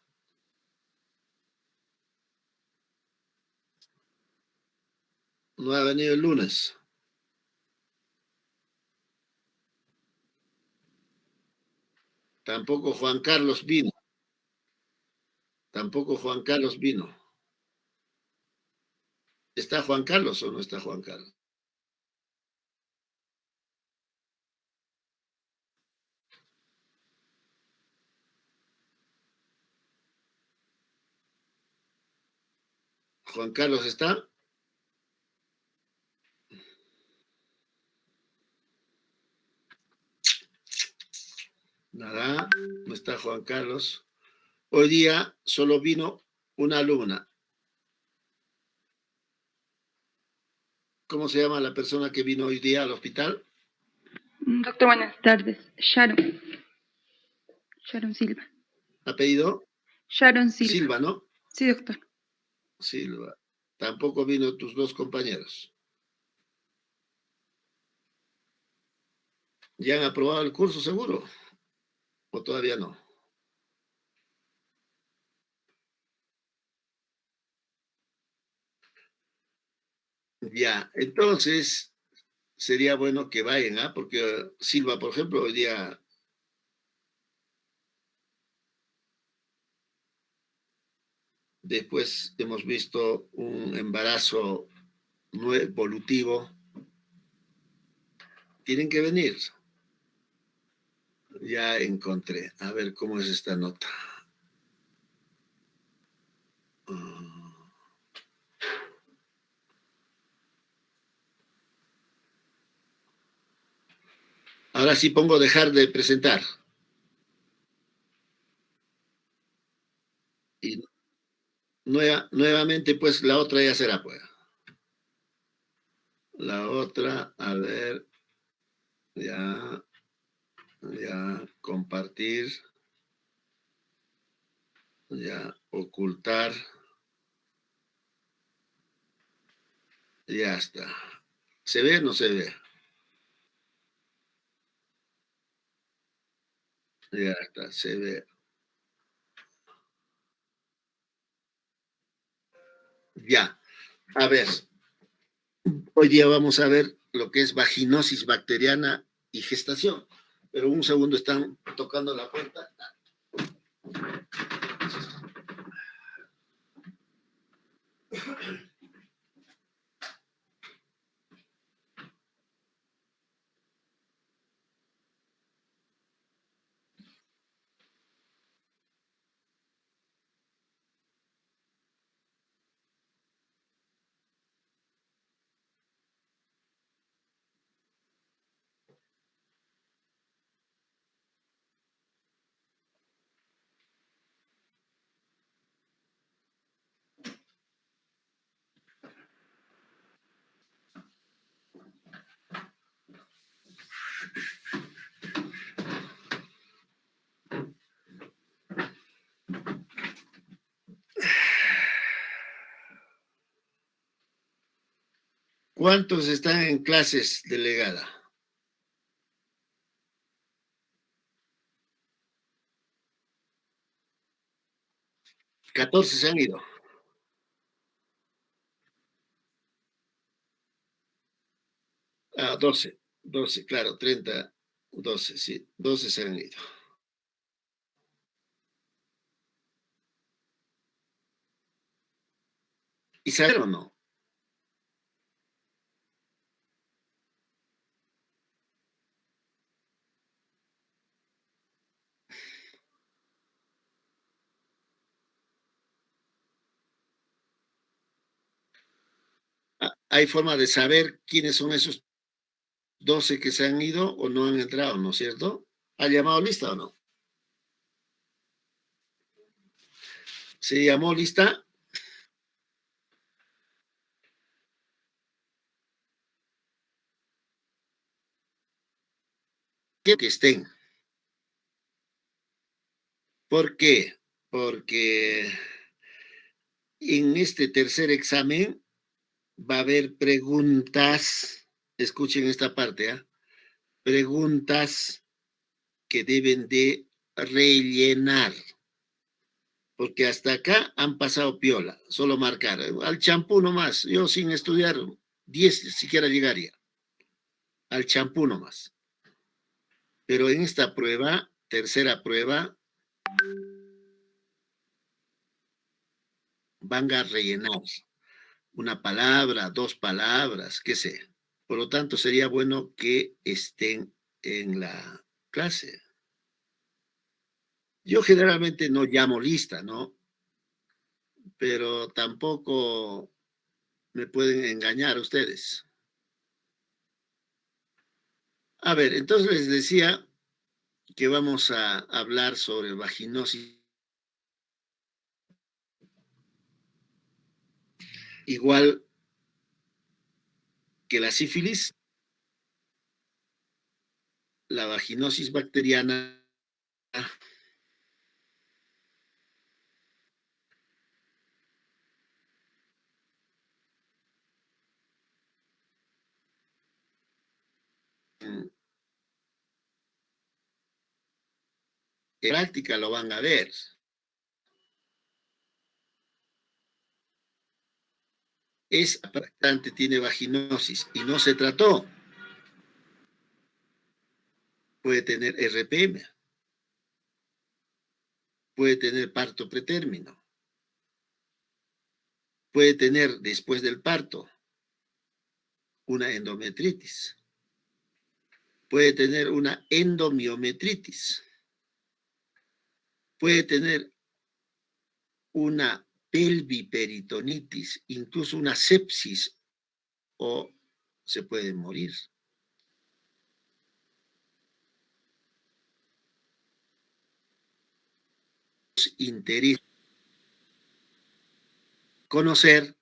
No ha venido el lunes. Tampoco Juan Carlos vino. Tampoco Juan Carlos vino. ¿Está Juan Carlos o no está Juan Carlos? ¿Juan Carlos está? Nada, no está Juan Carlos. Hoy día solo vino una alumna. ¿Cómo se llama la persona que vino hoy día al hospital? Doctor, buenas tardes. Sharon. Sharon Silva. ¿Apellido? Sharon Silva. Silva, ¿no? Sí, doctor. Silva. Tampoco vino tus dos compañeros. ¿Ya han aprobado el curso seguro? ¿O todavía no? Ya, entonces sería bueno que vayan, ¿ah? Porque Silva, por ejemplo, hoy día después hemos visto un embarazo no evolutivo. Tienen que venir. Ya encontré. A ver cómo es esta nota. Ahora sí pongo dejar de presentar. Y nuevamente, pues la otra ya será, pues. La otra, a ver, ya, compartir, ya, ocultar, ya está. ¿Se ve o no se ve? Ya está, se ve. Ya, a ver, hoy día vamos a ver lo que es vaginosis bacteriana y gestación. Pero un segundo, están tocando la puerta. ¿Cuántos están en clases, delegada? ¿14 se han ido? Ah, 12, claro, 30, 12, sí, 12 se han ido. ¿Y saber o no? ¿Hay forma de saber quiénes son esos 12 que se han ido o no han entrado, ¿no es cierto? ¿Ha llamado lista o no? ¿Se llamó lista? Quiero que estén. ¿Por qué? Porque en este tercer examen va a haber preguntas, escuchen esta parte, ¿ah? preguntas que deben de rellenar. Porque hasta acá han pasado piola, solo marcar. Al champú nomás, yo sin estudiar 10 siquiera llegaría. Al champú nomás. Pero en esta prueba, tercera prueba, van a rellenar una palabra, 2 palabras, qué sé. Por lo tanto, sería bueno que estén en la clase. Yo generalmente no llamo lista, ¿no? Pero tampoco me pueden engañar ustedes. A ver, entonces les decía que vamos a hablar sobre vaginosis. Igual que la sífilis, la vaginosis bacteriana en práctica lo van a ver. Es bastante, tiene vaginosis y no se trató. Puede tener RPM, puede tener parto pretérmino, puede tener después del parto una endometritis, puede tener una endomiometritis, puede tener una pelviperitonitis, incluso una sepsis, o se puede morir. Interés conocer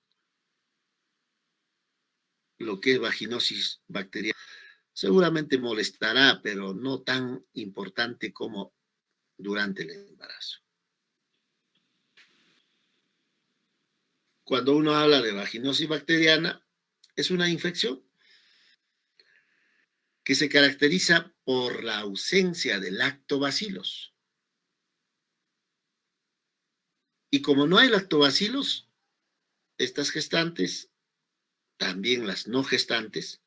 lo que es vaginosis bacteriana. Seguramente molestará, pero no tan importante como durante el embarazo. Cuando uno habla de vaginosis bacteriana, es una infección que se caracteriza por la ausencia de lactobacilos. Y como no hay lactobacilos, estas gestantes, también las no gestantes,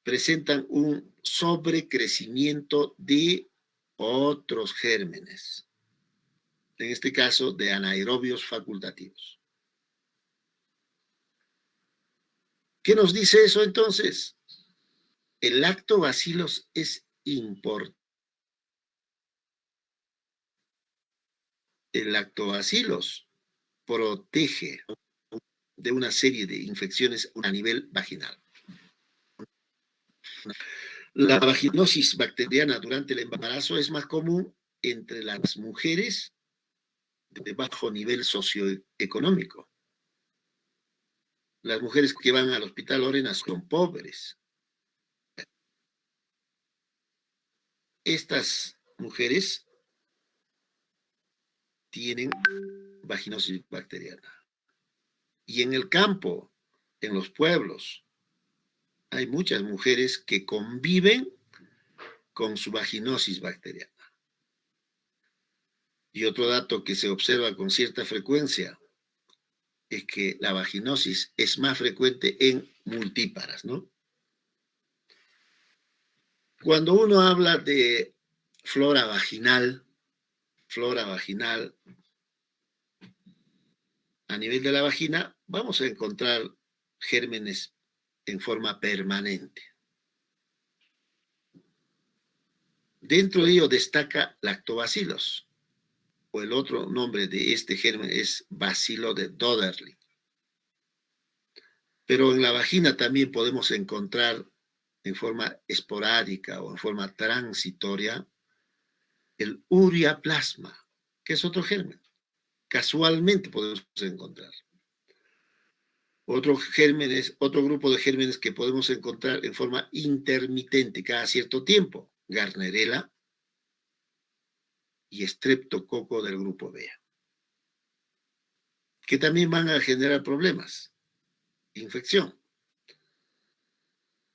presentan un sobrecrecimiento de otros gérmenes, en este caso de anaerobios facultativos. ¿Qué nos dice eso entonces? El lactobacillus es importante. El lactobacillus protege de una serie de infecciones a nivel vaginal. La vaginosis bacteriana durante el embarazo es más común entre las mujeres de bajo nivel socioeconómico. Las mujeres que van al hospital Lorena son pobres. Estas mujeres tienen vaginosis bacteriana. Y en el campo, en los pueblos, hay muchas mujeres que conviven con su vaginosis bacteriana. Y otro dato que se observa con cierta frecuencia es que la vaginosis es más frecuente en multíparas, ¿no? Cuando uno habla de flora vaginal a nivel de la vagina, vamos a encontrar gérmenes en forma permanente. Dentro de ello destaca lactobacillus, o el otro nombre de este germen es bacilo de Dodderly. Pero en la vagina también podemos encontrar en forma esporádica o en forma transitoria el ureaplasma, que es otro germen. Casualmente podemos encontrar. Otro grupo de gérmenes que podemos encontrar en forma intermitente cada cierto tiempo, Gardnerella y Streptococo del grupo B, que también van a generar problemas, infección.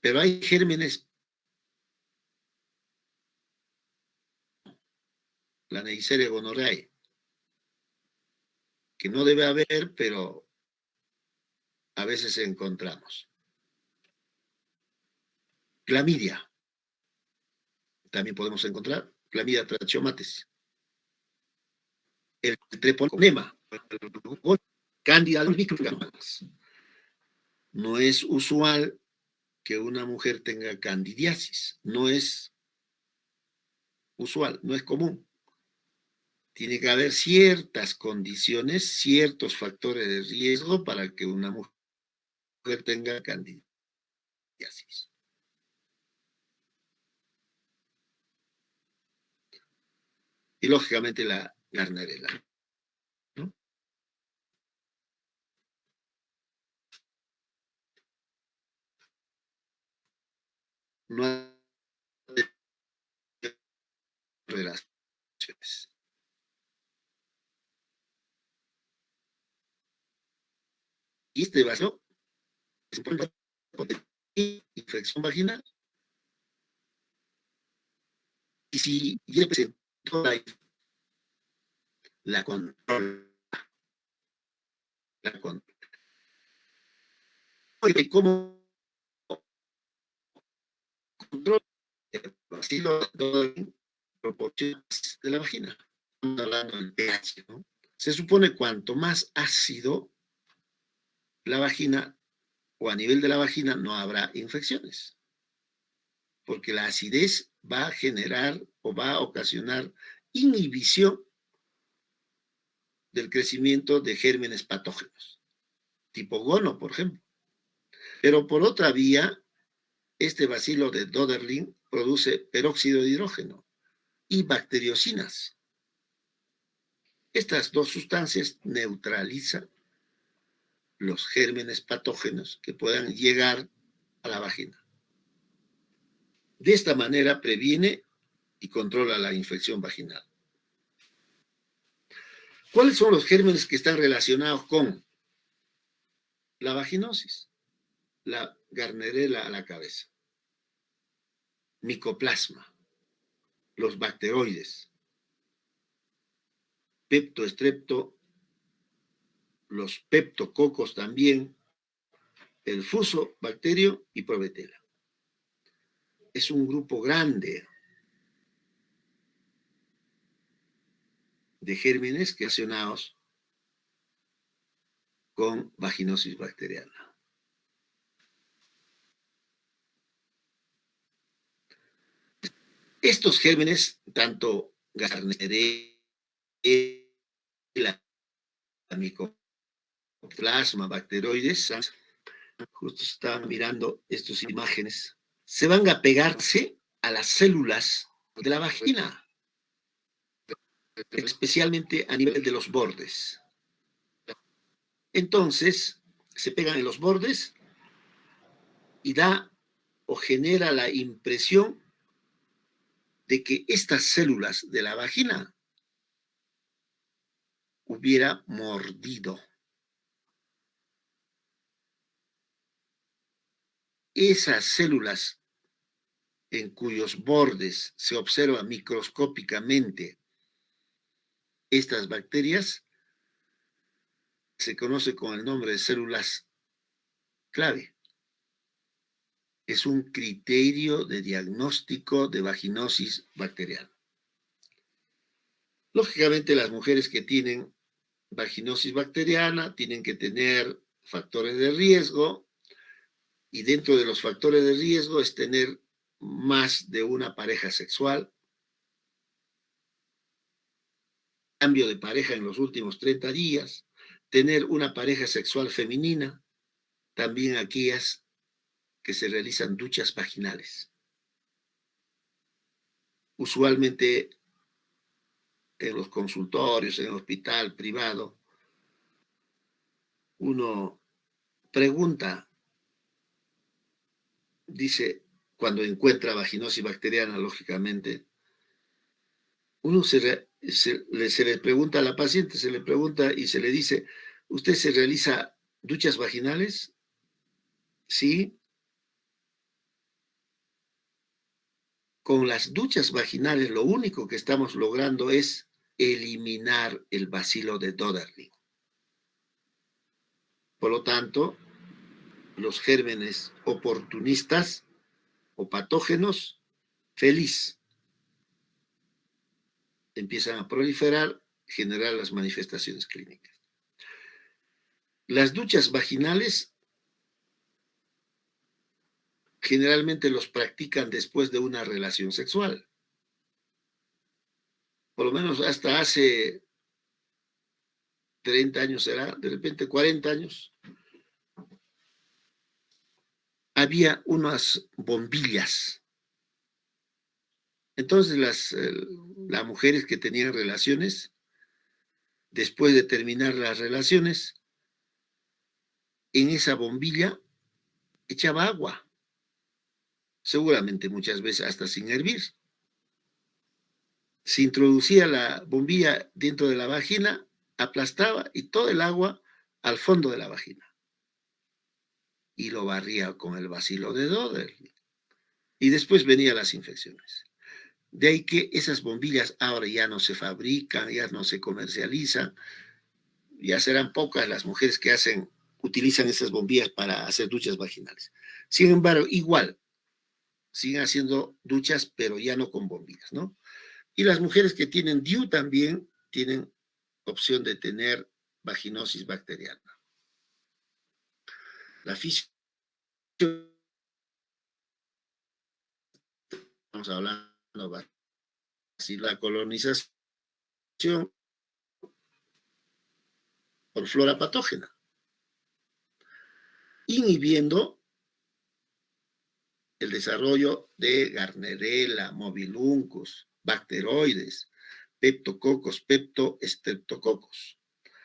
Pero hay gérmenes, la Neisseria gonorrhoeae, que no debe haber, pero a veces encontramos. Clamidia, también podemos encontrar Clamidia trachomatis. El treponema, Candida albicans. No es usual que una mujer tenga candidiasis, no es usual, no es común. Tiene que haber ciertas condiciones, ciertos factores de riesgo para que una mujer tenga candidiasis. Y lógicamente la Gardnerella, ¿no? No hay relaciones. Y este vaso se pone infección vaginal. Y si ya presentó la controla, ¿cómo controla el vacío de proporciones de la vagina? Estamos hablando del pH, ¿no? Se supone cuanto más ácido la vagina o a nivel de la vagina no habrá infecciones, porque la acidez va a generar o va a ocasionar inhibición del crecimiento de gérmenes patógenos, tipo gono, por ejemplo. Pero por otra vía, este bacilo de Doderlin produce peróxido de hidrógeno y bacteriocinas. Estas dos sustancias neutralizan los gérmenes patógenos que puedan llegar a la vagina. De esta manera previene y controla la infección vaginal. ¿Cuáles son los gérmenes que están relacionados con la vaginosis? La Gardnerella a la cabeza. Micoplasma, los bacteroides, Pepto, Strepto, los peptococos también, el fuso bacterio y Provetela. Es un grupo grande de gérmenes relacionados con vaginosis bacteriana. Estos gérmenes, tanto Gardnerella, micoplasma, bacteroides, justo estaba mirando estas imágenes, se van a pegarse a las células de la vagina, especialmente a nivel de los bordes. Entonces, se pegan en los bordes y da o genera la impresión de que estas células de la vagina hubiera mordido. Esas células en cuyos bordes se observa microscópicamente estas bacterias se conoce con el nombre de células clave. Es un criterio de diagnóstico de vaginosis bacteriana. Lógicamente, las mujeres que tienen vaginosis bacteriana tienen que tener factores de riesgo, y dentro de los factores de riesgo es tener más de una pareja sexual, cambio de pareja en los últimos 30 días, tener una pareja sexual femenina, también aquellas que se realizan duchas vaginales. Usualmente en los consultorios, en el hospital privado, uno pregunta, dice, cuando encuentra vaginosis bacteriana, lógicamente, uno se le pregunta a la paciente, se le pregunta y se le dice, ¿usted se realiza duchas vaginales? Sí. con las duchas vaginales lo único que estamos logrando es eliminar el bacilo de Doderling. Por lo tanto, los gérmenes oportunistas o patógenos, feliz, empiezan a proliferar, generar las manifestaciones clínicas. Las duchas vaginales generalmente los practican después de una relación sexual. Por lo menos hasta hace 30 años será, de repente 40 años, había unas bombillas. Entonces las mujeres que tenían relaciones, después de terminar las relaciones, en esa bombilla echaba agua, seguramente muchas veces hasta sin hervir. Se introducía la bombilla dentro de la vagina, aplastaba y todo el agua al fondo de la vagina. Y lo barría con el bacilo de Doderling. Y después venían las infecciones. De ahí que esas bombillas ahora ya no se fabrican, ya no se comercializan. Ya serán pocas las mujeres que utilizan esas bombillas para hacer duchas vaginales. Sin embargo, igual, siguen haciendo duchas, pero ya no con bombillas, ¿no? Y las mujeres que tienen DIU también tienen opción de tener vaginosis bacteriana. La fisiología, estamos hablando de la colonización por flora patógena, inhibiendo el desarrollo de Gardnerella, Mobiluncus, bacteroides, peptococos, peptostreptococos.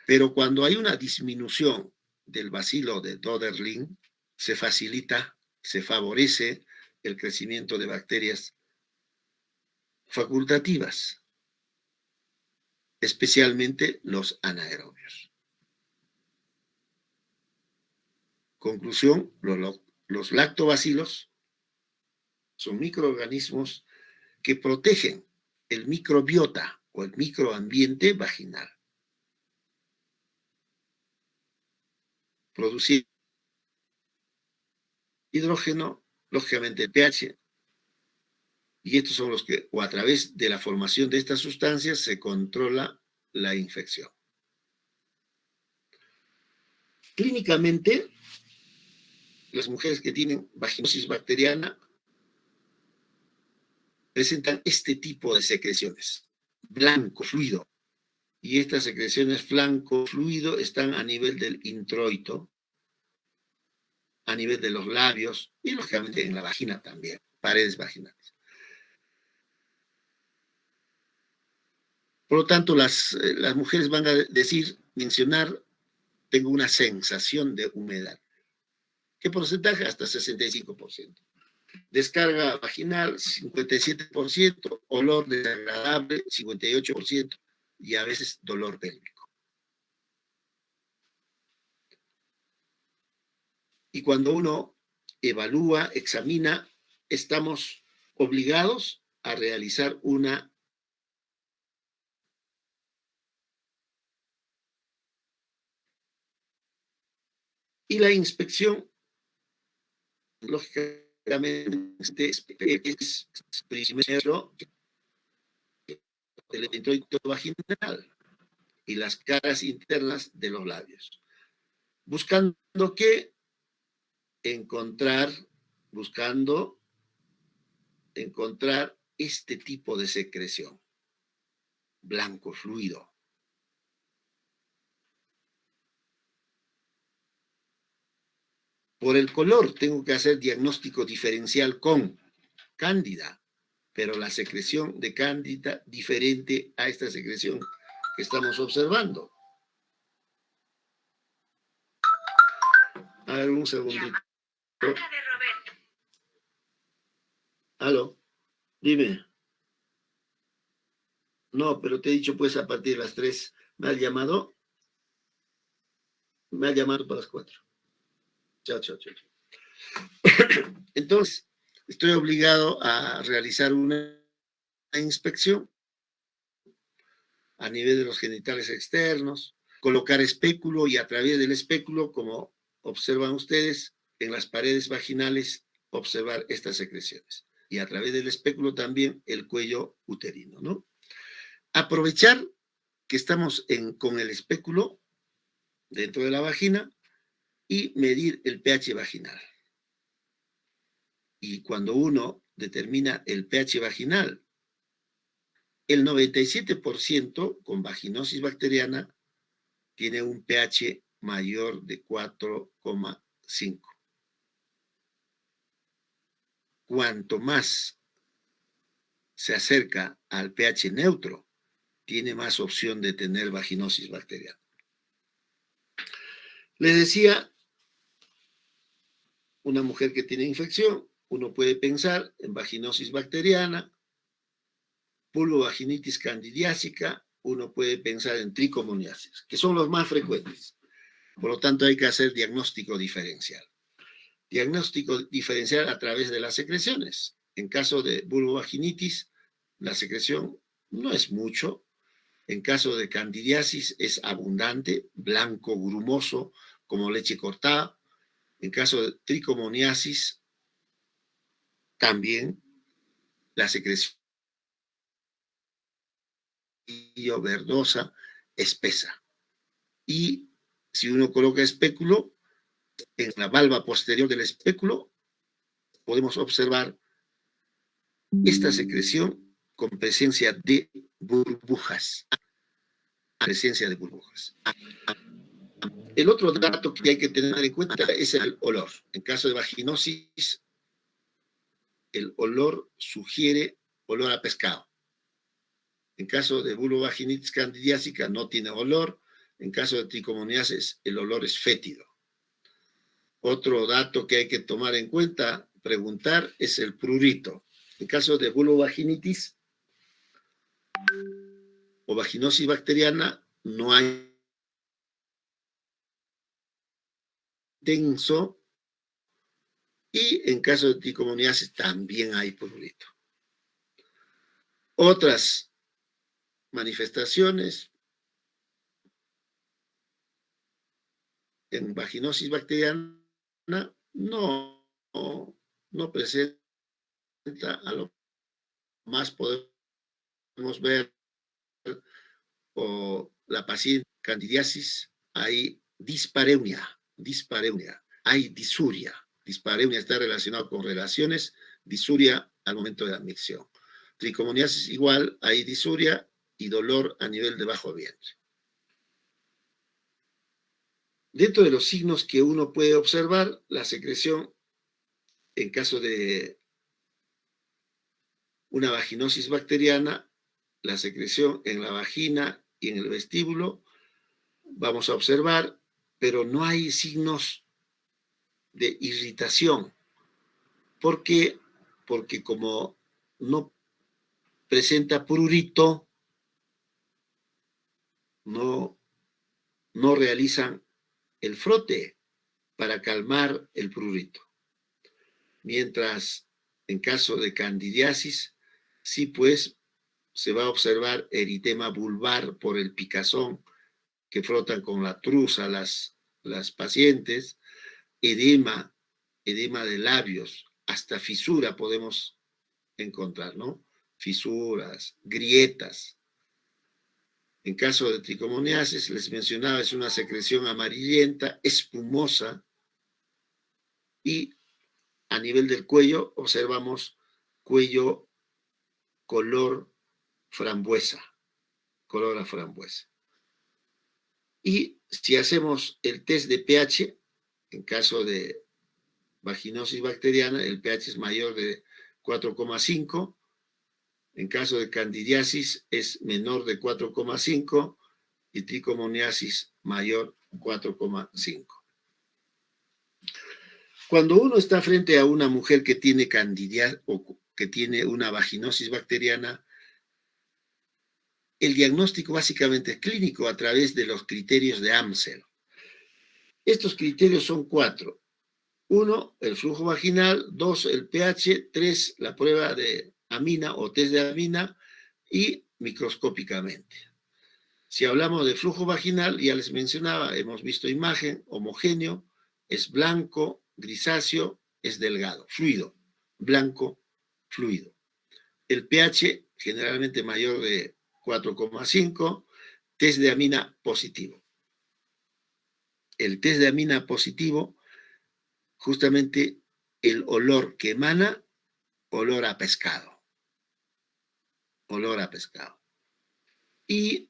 Pero cuando hay una disminución del bacilo de Doderling, se facilita, se favorece el crecimiento de bacterias facultativas, especialmente los anaerobios. Conclusión, los lactobacilos son microorganismos que protegen el microbiota o el microambiente vaginal. Producir hidrógeno, lógicamente pH, y estos son los que, o a través de la formación de estas sustancias, se controla la infección. Clínicamente, las mujeres que tienen vaginosis bacteriana presentan este tipo de secreciones, blanco, fluido. Y estas secreciones blanco, fluido, están a nivel del introito, a nivel de los labios y, lógicamente, en la vagina también, paredes vaginales. Por lo tanto, las mujeres van a mencionar, tengo una sensación de humedad. ¿Qué porcentaje? Hasta 65%. Descarga vaginal, 57%, olor desagradable, 58%, y a veces dolor pélvico. Y cuando uno evalúa, examina, estamos obligados a realizar una y la inspección, lógicamente, es primero el introito vaginal y las caras internas de los labios. Buscando qué encontrar este tipo de secreción, blanco, fluido. Por el color tengo que hacer diagnóstico diferencial con cándida, pero la secreción de cándida diferente a esta secreción que estamos observando. A ver, un segundito. ¿Aló? Dime. No, pero te he dicho pues a partir de las 3. ¿Me has llamado? Me ha llamado para las 4. Chao. Entonces, estoy obligado a realizar una inspección a nivel de los genitales externos, colocar espéculo y a través del espéculo, como observan ustedes, en las paredes vaginales, observar estas secreciones. Y a través del espéculo también el cuello uterino, ¿no? Aprovechar que estamos con el espéculo dentro de la vagina y medir el pH vaginal. Y cuando uno determina el pH vaginal, el 97% con vaginosis bacteriana tiene un pH mayor de 4,5. Cuanto más se acerca al pH neutro, tiene más opción de tener vaginosis bacteriana. Les decía, una mujer que tiene infección, uno puede pensar en vaginosis bacteriana, vulvovaginitis candidiásica, uno puede pensar en tricomoniasis, que son los más frecuentes. Por lo tanto, hay que hacer diagnóstico diferencial. Diagnóstico diferencial a través de las secreciones. En caso de vulvovaginitis, la secreción no es mucho. En caso de candidiasis es abundante, blanco, grumoso, como leche cortada. En caso de tricomoniasis, también la secreción verdosa, espesa. Y si uno coloca espéculo, en la valva posterior del espéculo, podemos observar esta secreción con presencia de burbujas. Presencia de burbujas. El otro dato que hay que tener en cuenta es el olor. En caso de vaginosis, el olor sugiere olor a pescado. En caso de vulvovaginitis candidiásica no tiene olor. En caso de tricomoniasis, el olor es fétido. Otro dato que hay que tomar en cuenta, preguntar, es el prurito. En caso de vulvovaginitis o vaginosis bacteriana, no hay tenso, y en caso de tricomoniasis también hay prurito. Otras manifestaciones en vaginosis bacteriana no presenta, a lo más podemos ver, o la paciente candidiasis, hay dispareunia, hay disuria. Dispareunia está relacionado con relaciones, disuria al momento de la admisión. Tricomoniasis igual, hay disuria y dolor a nivel de bajo vientre. Dentro de los signos que uno puede observar, la secreción, en caso de una vaginosis bacteriana, la secreción en la vagina y en el vestíbulo, vamos a observar, pero no hay signos de irritación. ¿Por qué? Porque como no presenta prurito, no realizan el frote para calmar el prurito. Mientras en caso de candidiasis, sí, pues se va a observar eritema vulvar por el picazón que frotan con la truza las pacientes, edema de labios, hasta fisura podemos encontrar, ¿no? Fisuras, grietas. En caso de tricomoniasis, les mencionaba, es una secreción amarillenta, espumosa, y a nivel del cuello observamos cuello color frambuesa, color a frambuesa. Y si hacemos el test de pH, en caso de vaginosis bacteriana, el pH es mayor de 4,5. En caso de candidiasis es menor de 4,5 y tricomoniasis mayor 4,5. Cuando uno está frente a una mujer que tiene candidiasis o que tiene una vaginosis bacteriana, el diagnóstico básicamente es clínico a través de los criterios de Amsel. Estos criterios son 4. 1, el flujo vaginal, 2, el pH, 3, la prueba de amina o test de amina y microscópicamente. Si hablamos de flujo vaginal, ya les mencionaba, hemos visto imagen, homogéneo, es blanco, grisáceo, es delgado, fluido, blanco, fluido. El pH generalmente mayor de 4,5, test de amina positivo. El test de amina positivo, justamente el olor que emana, olor a pescado. Olor a pescado. Y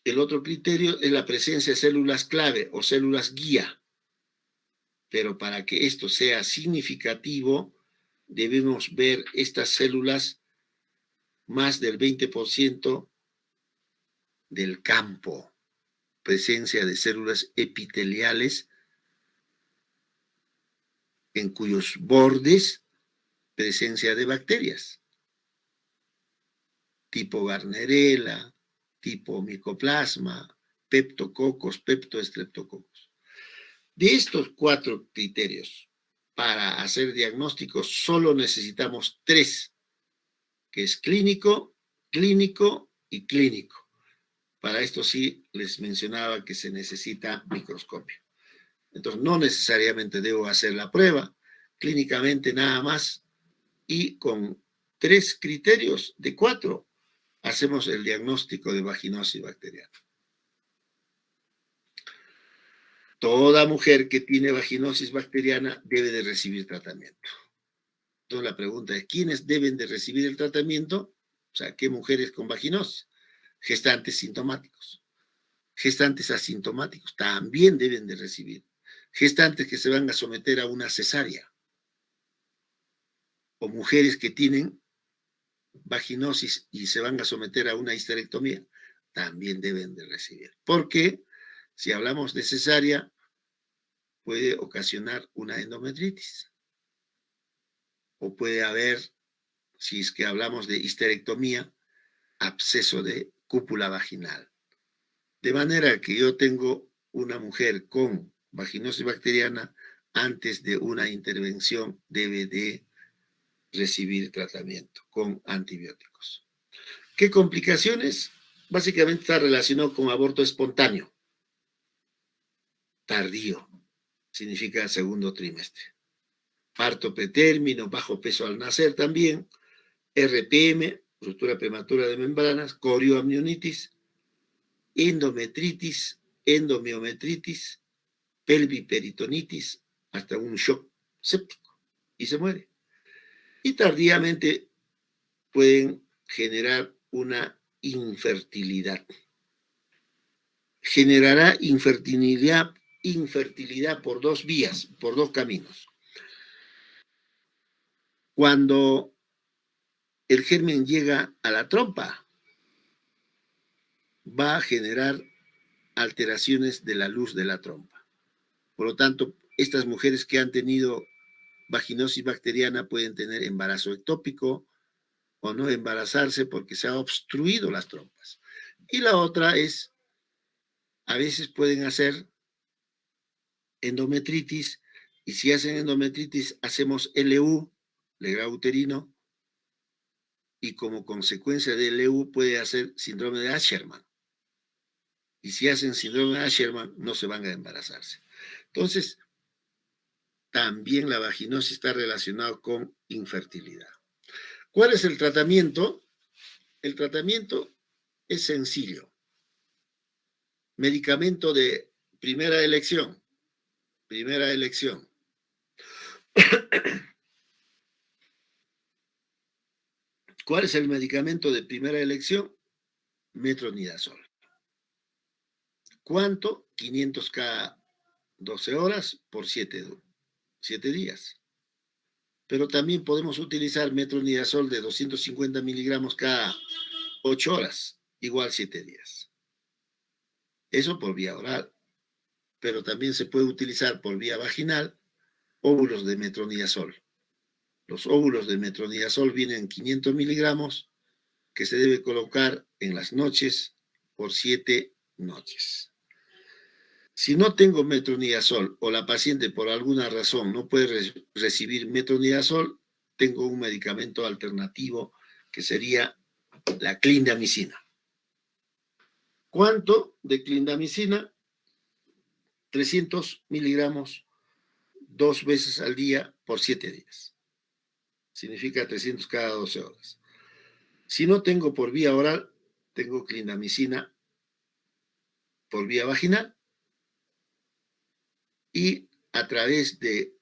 el otro criterio es la presencia de células clave o células guía. Pero para que esto sea significativo, debemos ver estas células más del 20% del campo. Presencia de células epiteliales en cuyos bordes presencia de bacterias, tipo Gardnerella, tipo Mycoplasma, peptococos, peptoestreptococos. De estos 4 criterios, para hacer diagnósticos solo necesitamos 3, que es clínico, clínico y clínico. Para esto sí les mencionaba que se necesita microscopio. Entonces no necesariamente debo hacer la prueba, clínicamente nada más, y con 3 criterios de 4 hacemos el diagnóstico de vaginosis bacteriana. Toda mujer que tiene vaginosis bacteriana debe de recibir tratamiento. Entonces la pregunta es, ¿quiénes deben de recibir el tratamiento? O sea, ¿qué mujeres con vaginosis? Gestantes sintomáticos. Gestantes asintomáticos también deben de recibir. Gestantes que se van a someter a una cesárea. O mujeres que tienen vaginosis y se van a someter a una histerectomía, también deben de recibir. Porque si hablamos de cesárea, puede ocasionar una endometritis. O puede haber, si es que hablamos de histerectomía, absceso de cúpula vaginal. De manera que yo tengo una mujer con vaginosis bacteriana, antes de una intervención debe de recibir tratamiento con antibióticos. ¿Qué complicaciones? Básicamente está relacionado con aborto espontáneo. Tardío, significa segundo trimestre. Parto pretérmino, bajo peso al nacer también, RPM, ruptura prematura de membranas, corioamnionitis, endometritis, endomiometritis, pelviperitonitis, hasta un shock séptico y se muere. Y tardíamente pueden generar una infertilidad. Generará infertilidad por 2 vías, por 2 caminos. Cuando el germen llega a la trompa, va a generar alteraciones de la luz de la trompa. Por lo tanto, estas mujeres que han tenido vaginosis bacteriana pueden tener embarazo ectópico o no embarazarse porque se ha obstruido las trompas. Y la otra es, a veces pueden hacer endometritis, y si hacen endometritis hacemos LU, legrado uterino, y como consecuencia del LU puede hacer síndrome de Asherman. Y si hacen síndrome de Asherman no se van a embarazarse. Entonces, también la vaginosis está relacionada con infertilidad. ¿Cuál es el tratamiento? El tratamiento es sencillo. Medicamento de primera elección. Primera elección. ¿Cuál es el medicamento de primera elección? Metronidazol. ¿Cuánto? 500 cada 12 horas por 7 días. Pero también podemos utilizar metronidazol de 250 miligramos cada 8 horas, igual 7 días. Eso por vía oral. Pero también se puede utilizar por vía vaginal óvulos de metronidazol. Los óvulos de metronidazol vienen en 500 miligramos que se debe colocar en las noches por 7 noches. Si no tengo metronidazol o la paciente por alguna razón no puede recibir metronidazol, tengo un medicamento alternativo que sería la clindamicina. ¿Cuánto de clindamicina? 300 miligramos 2 veces al día por 7 días. Significa 300 cada 12 horas. Si no tengo por vía oral, tengo clindamicina por vía vaginal y a través de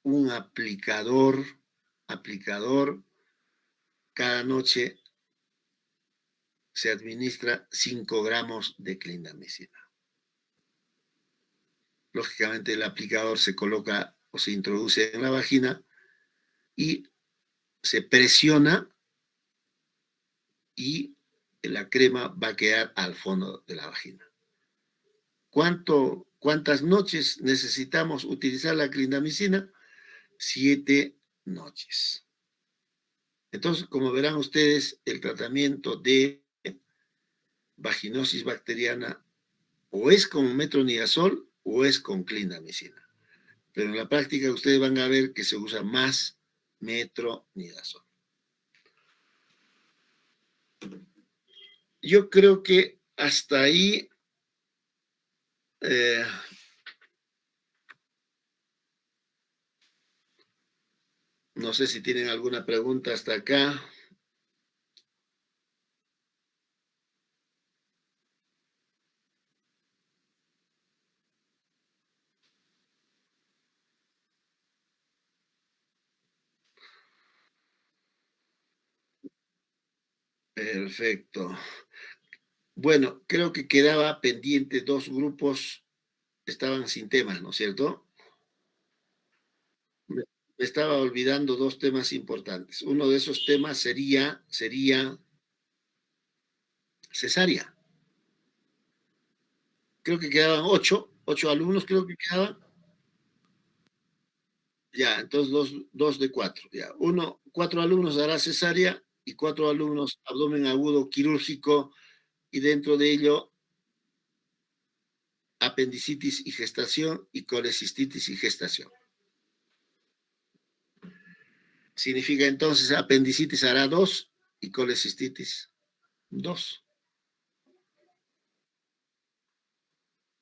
un aplicador, cada noche se administra 5 gramos de clindamicina. Lógicamente el aplicador se coloca o se introduce en la vagina y se presiona y la crema va a quedar al fondo de la vagina. ¿Cuántas noches necesitamos utilizar la clindamicina? 7 noches. Entonces, como verán ustedes, el tratamiento de vaginosis bacteriana o es con metronidazol o es con clindamicina. Pero en la práctica ustedes van a ver que se usa más metronidazol. Yo creo que hasta ahí no sé si tienen alguna pregunta hasta acá. Perfecto. Bueno, creo que quedaba pendiente 2 grupos, estaban sin temas, ¿no es cierto? Me estaba olvidando 2 temas importantes. Uno de esos temas sería cesárea. Creo que quedaban 8 alumnos, creo que quedaban. Ya, entonces 2 de 4. Ya. 4 alumnos hará cesárea y 4 alumnos abdomen agudo quirúrgico y dentro de ello apendicitis y gestación y colecistitis y gestación. Significa entonces apendicitis hará 2 y colecistitis 2.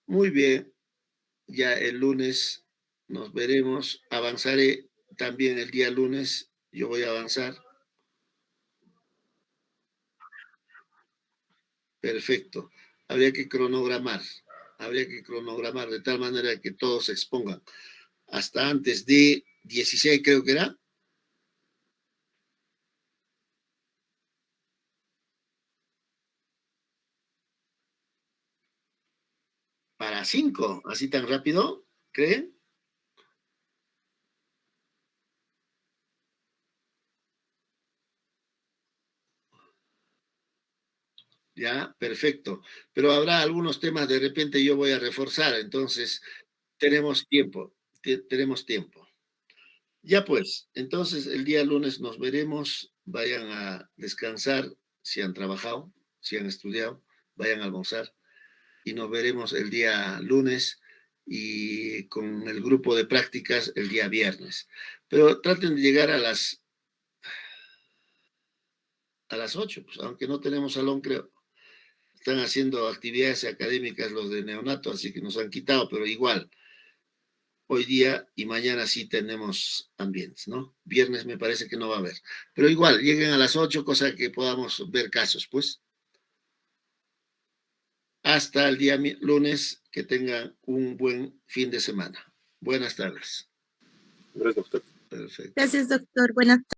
Muy bien, ya el lunes nos veremos. Avanzaré también el día lunes. Yo voy a avanzar. Perfecto. Habría que cronogramar de tal manera que todos se expongan. Hasta antes de 16 creo que era. Para 5, así tan rápido, ¿creen? Ya, perfecto. Pero habrá algunos temas, de repente yo voy a reforzar, entonces tenemos tiempo, tenemos tiempo. Ya pues, entonces el día lunes nos veremos, vayan a descansar si han trabajado, si han estudiado, vayan a almorzar y nos veremos el día lunes y con el grupo de prácticas el día viernes. Pero traten de llegar a las 8, pues, aunque no tenemos salón, creo. Están haciendo actividades académicas los de neonato, así que nos han quitado, pero igual, hoy día y mañana sí tenemos ambientes, ¿no? Viernes me parece que no va a haber. Pero igual, lleguen a las 8, cosa que podamos ver casos, pues. Hasta el día lunes, que tengan un buen fin de semana. Buenas tardes. Gracias, doctor. Perfecto. Gracias, doctor. Buenas tardes.